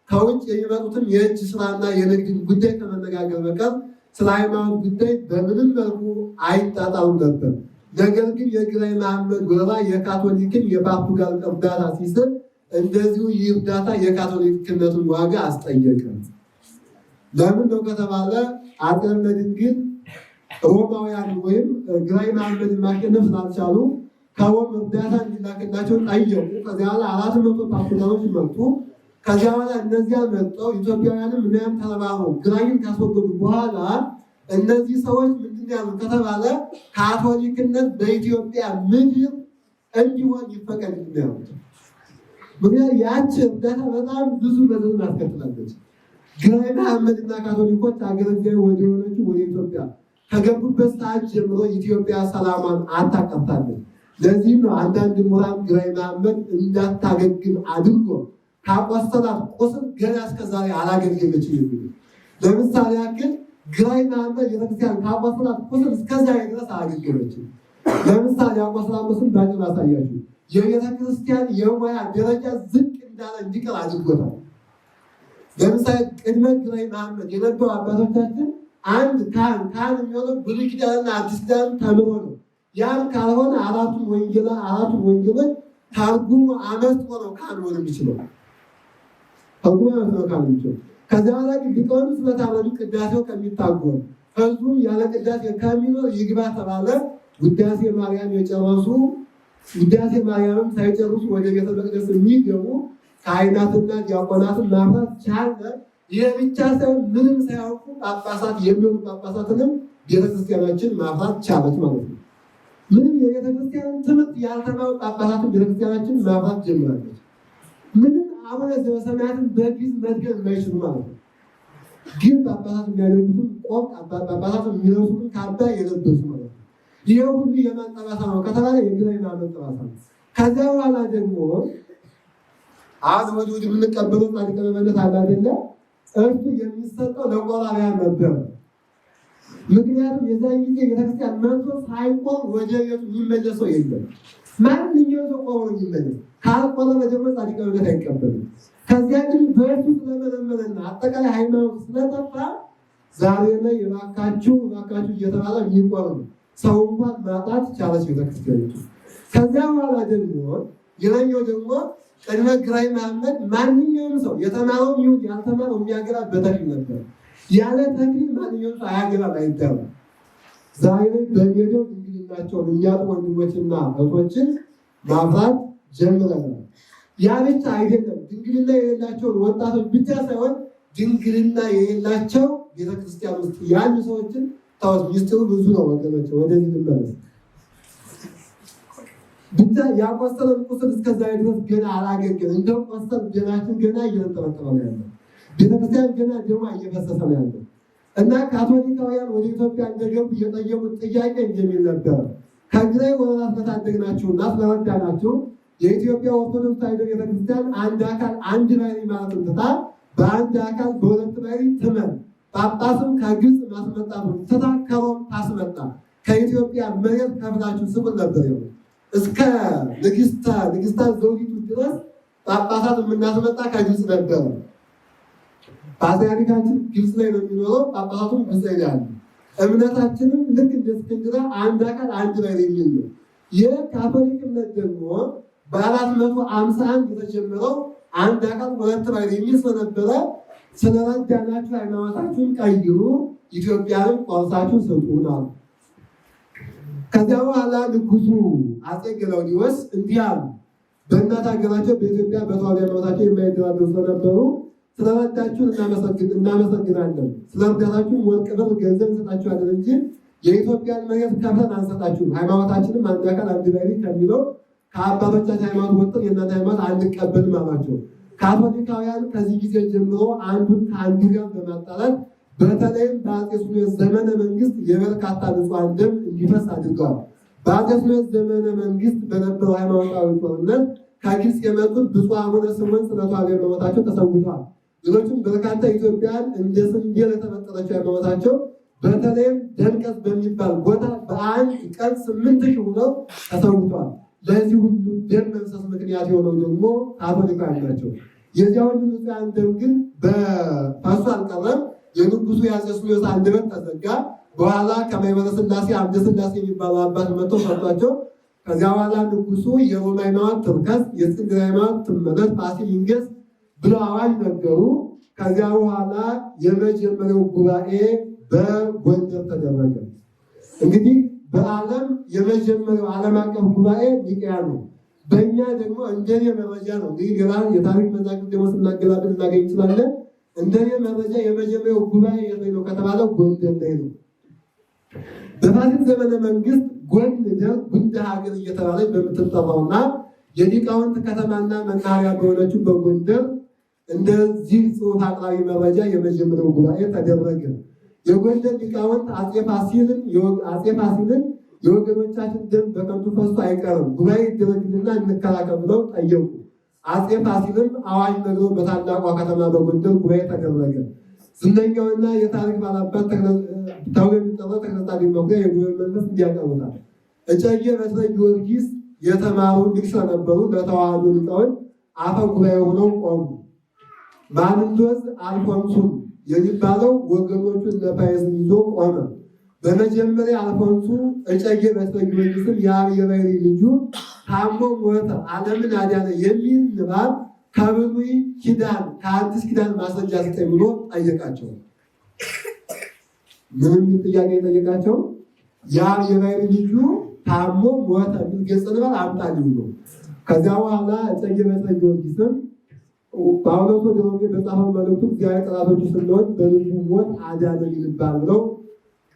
Speaker 1: ከውጭ የሚመጡትን የእጅ ስራና የንግድን ጉዳይ ከመነጋገር በቀር ስለ ሃይማኖት ጉዳይ በምንም መልኩ አይጣጣሉም ነበር። ነገር ግን የግራኝ መሐመድ ወረራ የካቶሊክን የፖርቱጋል እርዳታ ሲስብ እንደዚሁ ይህ እርዳታ የካቶሊክነቱን ዋጋ አስጠየቀ። ለምን ነው ከተባለ አጤ ልብነ ድንግል ሮማውያን ወይም ግራኝ መሐመድን ማሸነፍ ስላልቻሉ ከሮም እርዳታ እንዲላክላቸው ጠየቁ። ከዚያ በኋላ 400 ፖርቱጋሎች መጡ። ከዚያ በኋላ እነዚያ መጥተው ኢትዮጵያውያንም ምንም ተባብረው ግራኝን ካስወገዱ በኋላ እነዚህ ሰዎች ምንድን ያሉ ከተባለ ካቶሊክነት በኢትዮጵያ ምድር እንዲሆን ይፈቀድ ያሉት። ምክንያቱም ያቺ እርዳታ በጣም ብዙ መዘዝን አስከትላለች። ግራኝ መሐመድና ካቶሊኮች ሀገረ እግዚአብሔር ወደ ሆነችው ወደ ኢትዮጵያ ከገቡበት ሰዓት ጀምሮ ኢትዮጵያ ሰላሟን አታቀርታለች። ለዚህም ነው አንዳንድ ምሁራን ግራኝ መሐመድ እንዳታገግም አድርጎ ካቆሰላት ቁስል ገና እስከዛሬ አላገገመችም የሚሉ። ለምሳሌ ያክል ግራኝ መሐመድ ቤተክርስቲያን ካቆሰላት ቁስል እስከዛሬ ድረስ አላገገመችም። ለምሳሌ ያቆሰላት ቁስል ባጭሩ አሳያችሁ። የቤተክርስቲያን የሙያ ደረጃ ዝቅ እንዳለ እንዲቀር አድርጎታል። ለምሳሌ ቅድመ ግራኝ መሐመድ የነበሩ አባቶቻችን አንድ ካህን የሚሆነው ብሉይ ኪዳንና አዲስ ኪዳን ተምሮ ነው። ያም ካልሆነ አራቱን ወንጌሎች ተርጉሞ አመስጥቶ ነው ካህን ሆነ የሚችለው። ተርጉሞ አመስጥቶ ነው ካህን የሚችለው። ከዚያ በኋላ ግን ሊቃውንቱ ስለታመኑ ቅዳሴው ከሚታጎል ህዝቡም ያለ ቅዳሴ ከሚኖር ይግባ ተባለ። ውዳሴ ማርያም የጨረሱ ውዳሴ ማርያምም ሳይጨርሱ ወደ ቤተ መቅደስ የሚገቡ ካህናትና ዲያቆናትን ማፍራት ቻለ። ይህ ብቻ ሳይሆን ምንም ሳያውቁ ጳጳሳት የሚሆኑ ጳጳሳትንም ቤተክርስቲያናችን ማፍራት ቻለች ማለት ነው። ምንም የቤተክርስቲያንን ትምህርት ያልተማሩ ጳጳሳትን ቤተክርስቲያናችን ማፍራት ጀምራለች። ምንም አቡነ ዘበሰማያትን በግዕዝ መድገም የማይችሉ ማለት ነው። ግን ጳጳሳት የሚያደርጉትን ቆብ፣ ጳጳሳት የሚለብሱትን ካባ የለበሱ ማለት ነው። ይህ ሁሉ የማን ጠባሳ ነው ከተባለ የግራኝ መሐመድ ጠባሳ ነው። ከዚያ በኋላ ደግሞ አሁን ወዲህ የምንቀበለው ጻድቀ መበለት አለ አይደለ? እርሱ የሚሰጠው ለቆራቢያን ነበር። ምክንያቱም የዛን ጊዜ ቤተክርስቲያን መጥቶ ሳይቆም ወደ ቤቱ የሚመለሰው የለም። ማንኛውም ሰው ቆሞ ነው የሚመለስ። ካልቆረበ ደግሞ ጻድቀ መበለት አይቀበልም። ከዚያ ግን በእርሱ ስለመለመለና አጠቃላይ ሃይማኖት ስለጠፋ ዛሬ ላይ እባካችሁ እየተባለ የሚቆርብ ሰው እንኳን ማጣት ቻለች ቤተክርስቲያኒቱ። ከዚያ በኋላ ደግሞ ሌላኛው ደግሞ ቅድመ ግራኝ መሐመድ ማንኛውም ሰው የተማረው ይሁን ያልተማረው የሚያገባ በተክሊል ነበር። ያለ ተክሊል ማንኛውም ሰው አያገባም፣ አይዳርም። ዛሬ ላይ በሜዳው ድንግልናቸውን የሚያጡ ወንድሞችና እህቶችን ማፍራት ጀምረናል። ያ ብቻ አይደለም፣ ድንግልና የሌላቸውን ወጣቶች ብቻ ሳይሆን ድንግልና የሌላቸው ቤተክርስቲያን ውስጥ ያሉ ሰዎችን ታወስ። ሚስጥሩ ብዙ ነው ወገኖች፣ ወደዚህ ልመለስ። ብቻ ያቆሰለን ቁስል እስከዛ ድረስ ገና አላገገም። እንደው ቆሰል ደማችን ገና እየተንጠበጠበ ነው ያለው። ቤተክርስቲያን ገና ደማ እየፈሰሰ ነው ያለው እና ካቶሊካውያን ወደ ኢትዮጵያ እንደገቡ የጠየቁት ጥያቄ እንደሚል ነበር። ከግራኝ ወረራ ስለታደግናችሁና ስለረዳናችሁ የኢትዮጵያ ኦርቶዶክስ ተዋሕዶ ቤተክርስቲያን አንድ አካል አንድ ባሕርይ ማለትን ትታ በአንድ አካል በሁለት ባሕርይ ትመን። ጳጳስም ከግብፅ ማስመጣቱን ትታ ከሮም ታስመጣ። ከኢትዮጵያ መሬት ከፍላችሁ ስቁል ነበር ይሆ እስከ ንግስታት ዘውዲቱ ድረስ ጳጳሳት የምናስመጣ ከግብፅ ነበር። ፓትርያርካችን ግብፅ ላይ ነው የሚኖረው፣ ጳጳሳቱም ግብፅ ላይ ያሉ። እምነታችንም ልክ እንደ እስክንድርያ አንድ አካል አንድ ባሕርይ የሚል ነው። የካቶሊክ እምነት ደግሞ በ451 የተጀመረው አንድ አካል ሁለት ባሕርይ የሚል ስለነበረ ስለረዳናችሁ ሃይማኖታችሁን ቀይሩ፣ ኢትዮጵያንም ቆርሳችሁ ስጡ ነው። ከዚያ በኋላ ንጉሱ አፄ ገላውዲዮስ እንዲህ አሉ። በእናት ሀገራቸው በኢትዮጵያ በተዋሕዶ ሃይማኖታቸው የማይደራደሩ ስለነበሩ ስለረዳችሁን እናመሰግናለን። ስለ እርዳታችሁን ወርቅ፣ ብር፣ ገንዘብ እንሰጣችኋለን እንጂ የኢትዮጵያን መሬት ከፍለን አንሰጣችሁም። ሃይማኖታችንም አንድ አካል አንድ ባሕርይ ከሚለው ከአባቶቻችን ሃይማኖት ወጥተን የእናንተ ሃይማኖት አንቀበልም አሏቸው። ካቶሊካውያን ከዚህ ጊዜ ጀምሮ አንዱን ከአንዱ ጋር በማጣላት በተለይም በአፄ ሱስንዮስ ዘመነ መንግስት የበርካታ ንጹሐን ደም እንዲፈስ አድርገዋል። በአፄ ሱስንዮስ ዘመነ መንግስት በነበረው ሃይማኖታዊ ጦርነት ከግብፅ የመጡት ብፁዕ አቡነ ስምዖን ስለ ተዋሕዶ ሃይማኖታቸው ተሰውተዋል። ሌሎችም በርካታ ኢትዮጵያን እንደ ስንዴ ለተፈጠረችው ሃይማኖታቸው በተለይም ደንቀስ በሚባል ቦታ በአንድ ቀን 8,000 ሆነው ተሰውቷል። ለዚህ ሁሉ ደም መፍሰስ ምክንያት የሆነው ደግሞ ካቶሊካውያን ናቸው። የዚያ ሁሉ ንጹሐን ደም ግን በፈሱ አልቀረም። የንጉሱ የአጼ አንደበት ተዘጋ። በኋላ ከማኅበረ ሥላሴ አምደ ሥላሴ የሚባሉ አባት መጥተው ሰጧቸው። ከዚያ በኋላ ንጉሱ የሮማ ሃይማኖት ትርከስ፣ የእስክንድርያ ሃይማኖት ትመለስ፣ ፋሲል ይንገስ ብለው አዋጅ ነገሩ። ከዚያ በኋላ የመጀመሪያው ጉባኤ በጎንደር ተደረገ። እንግዲህ በዓለም የመጀመሪያው ዓለም አቀፍ ጉባኤ ኒቅያ ነው። በእኛ ደግሞ እንደኔ መረጃ ነው። እንግዲህ ሌላ የታሪክ መዛግብት ደግሞ ስናገላብጥ እናገኝ እንችላለን። እንደኔ መረጃ የመጀመሪያው ጉባኤ የት ነው ከተባለ ጎንደር ላይ ነው። በፋሲል ዘመነ መንግስት ጎንደር ጉንደ ሀገር እየተባለች በምትጠራውና የሊቃውንት ከተማና መናኸሪያ በሆነችው በጎንደር እንደዚህ ጽሑፍ አቅራቢ መረጃ የመጀመሪያው ጉባኤ ተደረገ። የጎንደር ሊቃውንት አጼ ፋሲልን የወገኖቻችን ደም በከንቱ ፈሶ አይቀርም፣ ጉባኤ ይደረግልና እንከላከል ብለው ጠየቁ። አጼ ፋሲልም አዋጅ ነግረው በታላቋ ከተማ በጎንደር ጉባኤ ተደረገ። ዝነኛውና የታሪክ ባላባት ተብሎ የሚጠራው ተክለጻድቅ መኩሪያ የጉባኤ መንፈስ እንዲያቀርቡታል። እጨጌ በትረ ጊዮርጊስ የተማሩ ሊቅ ስለነበሩ ለተዋህዶ ሊቃውንት አፈ ጉባኤ ሆነው ቆሙ። ማንዶዝ አልፎንሱን የሚባለው ወገኖቹን ለፓይዝን ይዞ ቆመ። በመጀመሪያ አልፎንሱ እጨጌ በትረ ጊዮርጊስን የአብ የባሕሪ ልጁ ታሞ ሞተ ዓለምን አዳነ የሚል ንባብ ከብሉይ ኪዳን ከአዲስ ኪዳን ማስረጃ ስጠኝ ብሎ ጠየቃቸው። ምንም ጥያቄ ጠየቃቸው። የአብ የባሕሪ ልጁ ታሞ ሞተ የሚል ገጸ ንባብ አምጣልኝ ብሎ ከዚያ በኋላ እጨጌ በትረ ጊዮርጊስም ጳውሎስ ወደ ሮሜ በጻፈው መልእክቱ እግዚአብሔር ጠላቶቹ ስንሆን በልጁ ሞት አዳነን ይልባል ብለው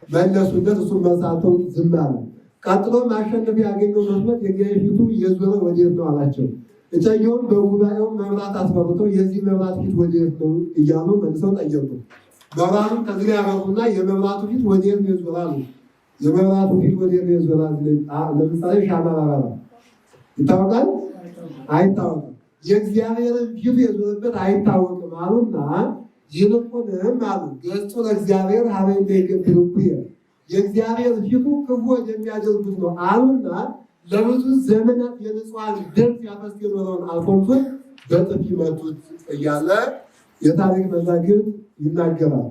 Speaker 1: መለሱለት። እሱም መሳተው ዝም አለ። ቀጥሎ ማሸነፍ ያገኘው መስሎት የእግዚአብሔር ፊቱ እየዞረ ወዴት ነው አላቸው። እጨጌውን በጉባኤው መብራት አስመርተው የዚህ መብራት ፊት ወዴት ነው እያሉ መልሰው ጠየቁ። መብራቱን ከዚህ ላይ ያበሩና የመብራቱ ፊት ወዴት ነው ይዞራል? የመብራቱ ፊት ወዴት ነው ይዞራል? ለምሳሌ ሻማ ማብራት ይታወቃል? አይታወቅም። የእግዚአብሔርን ፊቱ የዞረበት አይታወቅም አሉና ይልቁንም አሉ ገጹ ለእግዚአብሔር ሀበ ይገብርኩ የእግዚአብሔር ፊቱ ክፉ የሚያደርጉት ነው አሉና ለብዙ ዘመናት የንጹሐን ደም ሲያፈስ የኖረውን አልፎንሱን በጥፊ መቱት እያለ የታሪክ መዛግብት ይናገራል።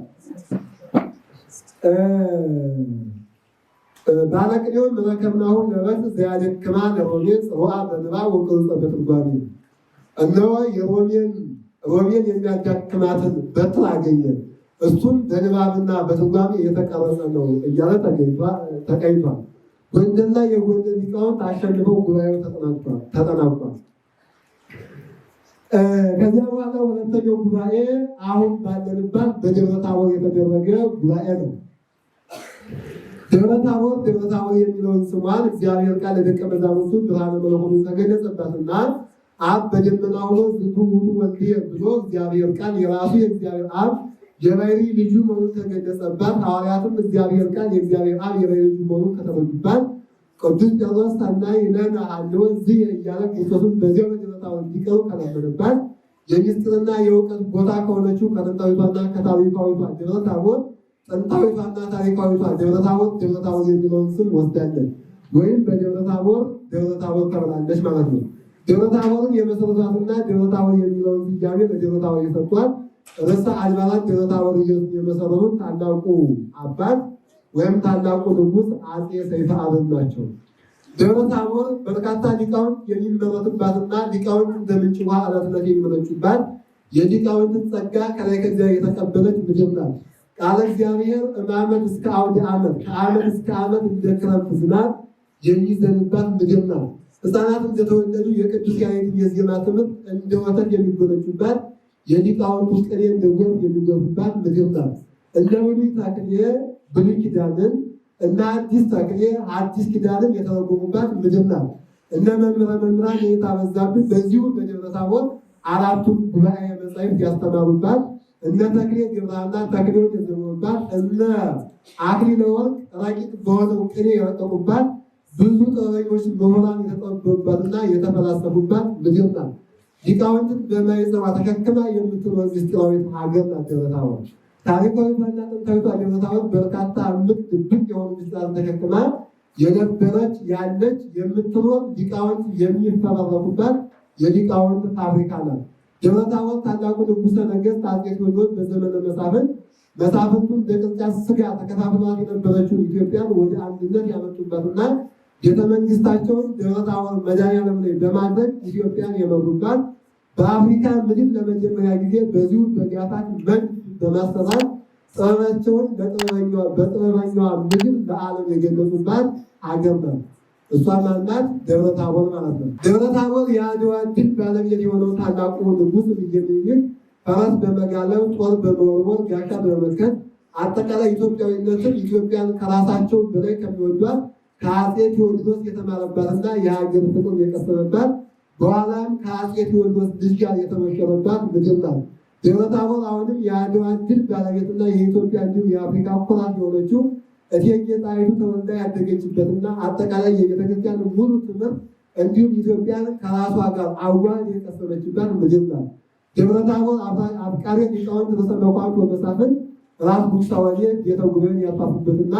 Speaker 1: ባለቅኔውን ረከብናሁ ለበዝ ዘያደክማ ለሮሜ ጽሩዓ በንባብ ወቅሩጸ በትርጓሜ እነሆ ሮሜን የሚያዳክማትን በትር አገኘን፣ እሱም በንባብና በትርጓሜ የተቀረጸ ነው እያለ ተቀኝቷል። ጎንደር ላይ የጎንደር ሊቃውንት አሸንፈው ጉባኤው ተጠናቋል። ከዚያ በኋላ ሁለተኛው ጉባኤ አሁን ባለንባት በደብረ ታቦር የተደረገ ጉባኤ ነው። ደብረ ታቦር የሚለውን ስሟን እግዚአብሔር ቃል ለደቀ መዛሙርቱ ብርሃነ መለኮቱን ተገለጸባትና አብ በደመና ሆኖ ዝንቱ ውእቱ ወልድየ ብሎ እግዚአብሔር ቃል የራሱ የእግዚአብሔር አብ የባሕሪ ልጁ መሆኑን ተገለጸባት። ሐዋርያትም እግዚአብሔር ቃል የእግዚአብሔር አብ የባሕሪ ልጁ መሆኑን ከተረዱባት ቅዱስ ጴጥሮስ ሰናይ ለነ ሀልወ ዝየ እያለ ክርስቶስን በዚያው በደብረ ታቦር እንዲቀሩ ከለመነባት የምስጢርና የእውቀት ቦታ ከሆነችው ከጥንታዊቷና ከታሪካዊቷ ደብረ ታቦር ጥንታዊቷና ታሪካዊቷ ደብረ ታቦር የሚለውን ስም ወስዳለን፣ ወይም በደብረ ታቦር ተብላለች ማለት ነው። ደብረ ታቦርን የመሰረቷትና ደብረ ታቦር የሚለውን ስያሜ ለደብረ ታቦር የሰጧት ርዕሰ አድባራት ደብረ ታቦር የመሰረቱት ታላቁ አባት ወይም ታላቁ ንጉሥ አጼ ሰይፈ አብን ናቸው። ደብረ ታቦር በርካታ ሊቃውንት የሚመረቱባትና ሊቃውንት እንደ ምንጭ ውሃ ዕለት የሚመነጩባት የሊቃውንትን ጸጋ ከላይ ከእግዚአብሔር የተቀበለች ምድር ናት። ቃለ እግዚአብሔር እማመት እስከ አውደ ዓመት ከዓመት እስከ ዓመት እንደ ክረምት ዝናብ የሚዘንባት ምድር ናት። ሕፃናት እንደተወለዱ የቅዱስ ያሬድን የዜማ ትምህርት እንደ ወተት የሚጎነጩባት የሊቃውንቱ ቅኔ እንደ ጎርፍ የሚጎርፉባት ምድር ናት። እንደ ብሉይ ተክሌ ብሉይ ኪዳንን እና አዲስ ተክሌ አዲስ ኪዳንን የተረጎሙባት ምድር ናት። እነ መምህረ መምህራን የታበዛብን በዚሁ በደብረ ታቦር አራቱን ጉባኤ መጻሕፍት ያስተማሩባት እነ ተክሌ ገብረሐና ተክሌውን የዘመሩባት እነ አክሊለ ወርቅ ረቂቅ በሆነው ቅኔ የረቀቁባት ብዙ ጥበበኞች ምሁራን የተጠበቡባትና የተፈላሰፉባት ምድር ናት። ሊቃውንትን በማኅፀኗ ተሸክማ የምትኖር ምስጢራዊት ሀገር ናት ደብረ ታቦር። ታሪካዊቷና ጥንታዊቷ ደብረ ታቦር በርካታ እምቅ ድብቅ የሆኑ ምስጢራትን ተሸክማ የነበረች ያለች የምትኖር ሊቃውንት የሚፈበረኩባት የሊቃውንት ፋብሪካ ናት። ደብረ ታቦር ታላቁ ንጉሠ ነገሥት አፄ ቴዎድሮስ በዘመነ መሳፍንቱን በቅርጫት ሥጋ ተከፋፍሏት የነበረችውን ኢትዮጵያን ወደ አንድነት ያመጡበትና ቤተመንግስታቸውን ደብረ ታቦር መድኃኔዓለም ላይ በማድረግ ኢትዮጵያን የመሩባት በአፍሪካ ምድር ለመጀመሪያ ጊዜ በዚሁ በጋፋት መንድ በማሰራት ጥበባቸውን በጥበበኛዋ ምድር ለዓለም የገለጹባት ሀገር ነው። እሷ ማናት? ደብረ ታቦር ማለት ነው። ደብረ ታቦር የአድዋ ድል ባለቤት የሆነው ታላቁ ንጉሥ እቴጌ ምኒልክ ፈረስ በመጋለብ ጦር በመወርወር ጋሻ በመመከት አጠቃላይ ኢትዮጵያዊነትን ኢትዮጵያን ከራሳቸው በላይ ከሚወዷት ከአፄ ቴዎድሮስ የተማረባትና የሀገር ፍቅር የቀሰመባት በኋላም ከአፄ ቴዎድሮስ ልጅ ጋር የተመሸረባት ምድር ናት። ደብረ ታቦር አሁንም የአድዋ ድል ባለቤትና የኢትዮጵያ እንዲሁም የአፍሪካ ኩራት የሆነችው እቴጌ ጣይቱ ተወልዳ ያደገችበትና አጠቃላይ የቤተክርስቲያን ሙሉ ትምህርት እንዲሁም ኢትዮጵያን ከራሷ ጋር አዋህዳ የቀሰመችባት ምድር ናት። ደብረ ታቦር አፍቃሪ ሊቃውንት ተሰበኳት በመሳፍንት ራስ ጉግሳ ወሌ ቤተ ጉባኤን ያፋፉበትና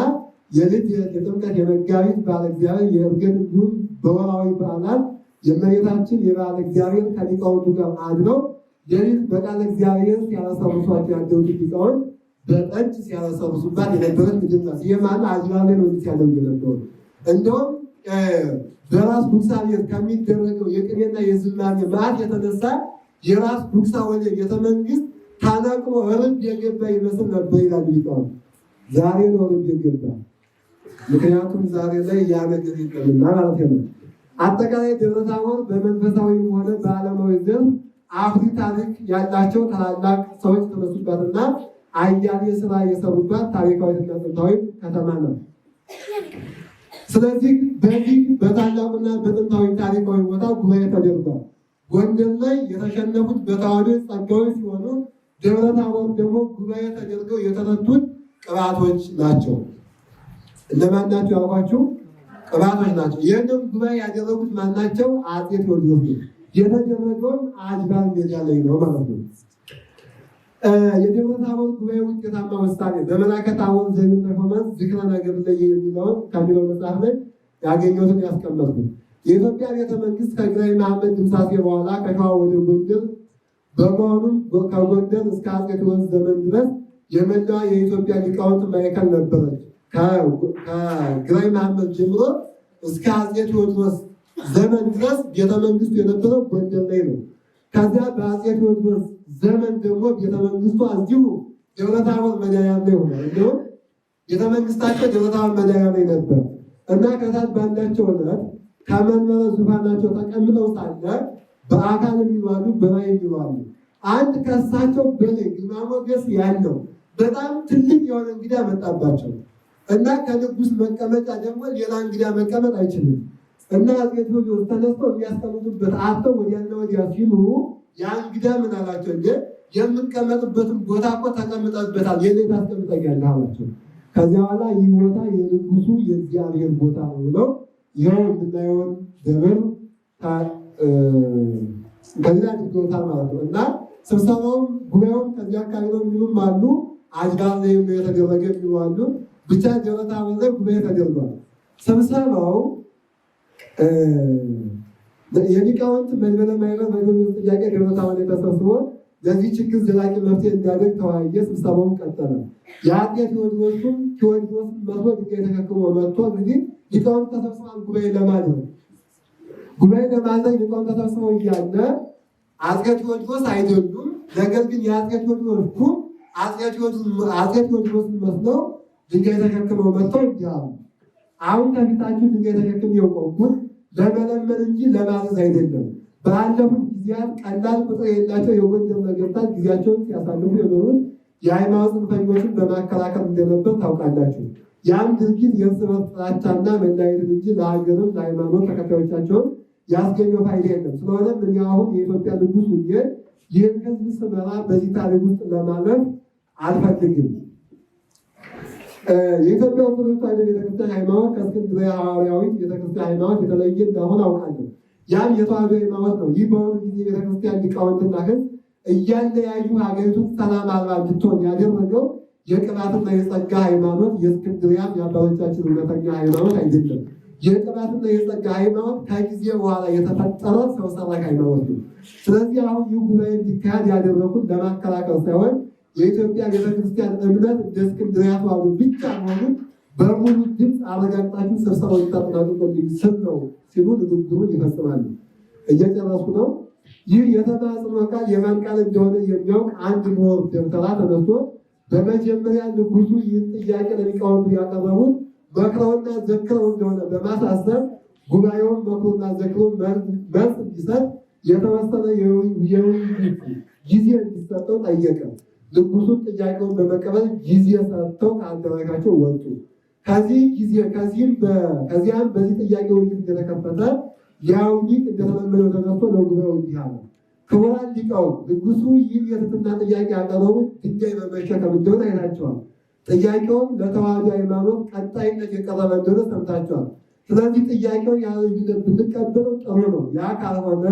Speaker 1: የልጅ የጥምቀት የመጋቢት በዓለ እግዚአብሔር የእርገት እንዲሁም በወራዊ በዓላት የእመቤታችን የበዓለ እግዚአብሔር ከሊቃውንቱ ጋር አድረው ሌሊት በቃለ እግዚአብሔር ሲያረሰርሷቸው ያደሩት ሊቃውንት በጠጅ ሲያረሰርሱባት የነበረች ምድር ናት። ይህ ማለት አጅባር ላይ ነው ሲያደርጉ የነበሩ። እንደውም በራስ ጉግሳ ቤት ከሚደረገው የቅኔና የዝማሬ ማዕት የተነሳ የራስ ጉግሳ ወሌ ቤተመንግስት ታነቅሎ ርብ የገባ ይመስል ነበር ይላሉ ሊቃውንት። ዛሬ ነው ርብ የገባ፣ ምክንያቱም ዛሬ ላይ ያ ነገር የለምና ማለት ነው። አጠቃላይ ደብረ ታቦር በመንፈሳዊ ሆነ በዓለማዊ ዘርፍ አኩሪ ታሪክ ያላቸው ታላላቅ ሰዎች የተነሱባትና አያሌ ስራ የሰሩባት ታሪካዊትና ጥንታዊ ከተማ ነው። ስለዚህ በዚህ በታላቁና በጥንታዊ ታሪካዊ ቦታ ጉባኤ ተደርጓል። ጎንደር ላይ የተሸነፉት በተዋሕዶ ጸጋዎች ሲሆኑ ደብረ ታቦር ደግሞ ጉባኤ ተደርገው የተረቱት ቅባቶች ናቸው። እነማን ናቸው ያልኳችሁ? ቅባቶች ናቸው። ይህንም ጉባኤ ያደረጉት ማናቸው? አፄ ቴዎድሮስ ነው። የተደረገውን አጅባር ሜዳ ላይ ነው ማለት ነው። የደብረ ታቦር ጉባኤ ውጤታማ ውሳኔ በመልአከ ታቦር ዘይቤ ፐርፎርማንስ ዝክረ ነገር ላይ የሚለውን ከሚለው መጽሐፍ ላይ ያገኘሁትን ያስቀመጥኩት የኢትዮጵያ ቤተመንግስት ከግራኝ መሐመድ ድምሳሴ በኋላ ከሸዋ ወደ ጎንደር በመሆኑም ከጎንደር እስከ አፄ ቴዎድሮስ ዘመን ድረስ የመላዋ የኢትዮጵያ ሊቃውንት ማዕከል ነበረች። ከግራኝ መሐመድ ጀምሮ እስከ አፄ ቴዎድሮስ ዘመን ድረስ ቤተመንግስቱ የነበረው ጎንደር ላይ ነው። ከዚያ በአፄ ቴዎድሮስ ዘመን ደግሞ ቤተመንግስቱ እዚሁ ደብረ ታቦር መድኃኔዓለም ላይ ሆኗል። እንዲሁም ቤተመንግስታቸው ደብረ ታቦር መድኃኔዓለም ላይ ነበር እና ከታች ባላቸው ዕለት ከመንበረ ዙፋናቸው ተቀምጠው ሳለ በአካል የሚዋሉ በላይ የሚዋሉ አንድ ከእሳቸው በላይ ግርማ ሞገስ ያለው በጣም ትልቅ የሆነ እንግዳ መጣባቸው እና ከንጉሥ መቀመጫ ደግሞ ሌላ እንግዳ መቀመጥ አይችልም እና አፄ ቴዎድሮስ ተነስቶ የሚያስቀምጡበት አጥተው ወዲያና ወዲያ ሲሉ ያ እንግዳ ምን አላቸው? እንደ የምቀመጥበትን ቦታ እኮ ተቀምጠበታል፣ የሌት ታስቀምጠኛለህ አላቸው። ከዚያ በኋላ ይህ ቦታ የንጉሱ የእግዚአብሔር ቦታ ነው ብለው ይኸው የምናየውን ደብር ከዚህ አድርገውታል ማለት ነው። እና ስብሰባውም ጉባኤውም ከዚህ አካባቢ ነው የሚሉም አሉ፣ አጅባር ላይ የተደረገ የሚሉ አሉ። ብቻ ደብረ ታቦር ላይ ጉባኤ ተደርጓል። ስብሰባው የሊቃውንት መንበረ ማዕረግ በሚል ጥያቄ ደብረ ታቦር ላይ ተሰብስቦ ለዚህ ችግር ዘላቂ መፍትሄ እንዲያደርግ ተወያየ። ስብሰባውን ቀጠለ። የአፄ ቴዎድሮስም መስሎ ድንጋይ ተሸክሞ መጥቶ እንግዲህ ሊቃውንት ተሰብስበው ጉባኤ ለማድረግ ሊቃውንት ተሰብስበው እያለ አፄ ቴዎድሮስ አይደሉም። ነገር ግን የአፄ ቴዎድሮስ ኩም አፄ ቴዎድሮስን መስለው ድንጋይ ተሸክመው መጥተው እንዲህ አሉ። አሁን ከፊታችሁ ድንጋይ ተሸክሜ የቆምኩት ለመለመን እንጂ ለማዘዝ አይደለም። ባለፉት ጊዜያት ቀላል ቁጥር የሌላቸው የጎንደር ነገሥታት ጊዜያቸውን ሲያሳልፉ የኖሩት የሃይማኖት ጽንፈኞችን በማከላከል እንደነበር ታውቃላችሁ። ያም ድርጊት የእርስ በርስ ጥላቻና መለያየትን እንጂ ለሀገርም ለሃይማኖት ተከታዮቻቸውን ያስገኘው ፋይዳ የለም። ስለሆነም እኔ አሁን የኢትዮጵያ ንጉሥ ሁኜ ይህን ሕዝብ ስመራ በዚህ ታሪክ ውስጥ ለማለፍ አልፈልግም። የኢትዮጵያ ኦርቶዶክስ ተዋሕዶ ቤተክርስቲያን ሃይማኖት ከእስክንድርያ ሐዋርያዊት ቤተክርስቲያን ሃይማኖት የተለየ እንደሆነ አውቃለሁ። ያም የተዋሕዶ ሃይማኖት ነው። ይህ በአሁኑ ጊዜ ቤተክርስቲያን ሊቃውንትና ሕዝብ እያለያዩ ሀገሪቱን ሰላም አልባ እንድትሆን ያደረገው የቅባትና የጸጋ ሃይማኖት የእስክንድርያን የአባቶቻችን እውነተኛ ሃይማኖት አይደለም። የቅባትና የጸጋ ሃይማኖት ከጊዜ በኋላ የተፈጠረ ሰው ሰራሽ ሃይማኖት ነው። ስለዚህ አሁን ይህ ጉባኤ እንዲካሄድ ያደረጉት ለማከላከል ሳይሆን የኢትዮጵያ ቤተክርስቲያን እምነት እንደ እስክንድርያ ተዋሕዶ ብቻ መሆኑን በሙሉ ድምፅ አረጋግጣችሁ ስብሰባው ይጠናቀቁልኝ ስል ነው ሲሉ ንግግሩን ይፈጽማሉ። እየጨረሱ ነው። ይህ የተማጽኖ ቃል የማን ቃል እንደሆነ የሚያውቅ አንድ ምሁር ደብተራ ተነስቶ በመጀመሪያ ንጉሱ ይህን ጥያቄ ለሊቃውንቱ ያቀረቡት መክረውና ዘክረው እንደሆነ በማሳሰብ ጉባኤውን መክሮና ዘክሮ መልስ እንዲሰጥ የተወሰነ የውይይት ጊዜ እንዲሰጠው ጠየቀ። ንጉሱን ጥያቄውን በመቀበል ጊዜ ሰጥተው ከአዳራሻቸው ወጡ። ከዚያም በዚህ ጥያቄ ውይይት እንደተከፈተ ያውይት እንደተለመደው ተነስቶ ለጉባኤው እንዲህ አለ። ክቡራን ሊቃውንት፣ ንጉሱ ይህን የትህትና ጥያቄ ያቀረቡት ድንጋይ በመሸከም እንደሆነ አይታቸዋል። ጥያቄውም ለተዋሕዶ ሃይማኖት ቀጣይነት የቀረበ እንደሆነ ሰምታችኋል። ስለዚህ ጥያቄውን ያለ ልዩነት ብንቀበለው ጥሩ ነው። ያ ካልሆነ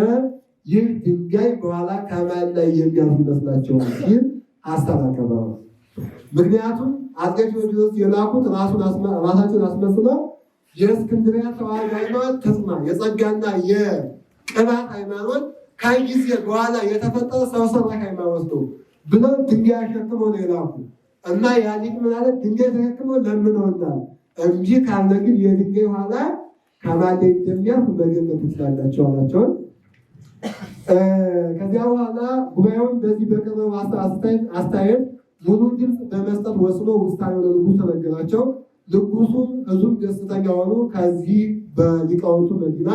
Speaker 1: ይህ ድንጋይ በኋላ ከማን ላይ የሚያልፍ ይመስላችኋል ሲል ሀሳብ አቀረበ። ምክንያቱም አፄ ቴዎድሮስ የላኩት ራሳቸውን አስመስለው የእስክንድርያ ተዋሕዶ ሃይማኖት ተጽና የጸጋና የቅባት ሃይማኖት ከጊዜ በኋላ የተፈጠረ ሰው ሰራሽ ሃይማኖት ነው ብለው ድንጋይ አሸክመው ነው የላኩ እና ያሊቅ ማለት ድንጋይ ተሸክመው ለምነውናል። እንጂ ካለ ግን የድንጋይ ኋላ ከማን እንደሚያልፍ መገመት ትችላላችሁ አላቸውን። ከዚያ በኋላ ጉባኤውን በዚህ በቀረበው አስተያየት ሙሉ ድምፅ በመስጠት ወስኖ ውሳኔው ለንጉሱ ተነገራቸው። ንጉሱም ህዝቡም ደስተኛ ሆኑ። ከዚህ በሊቃውንቱ መዲና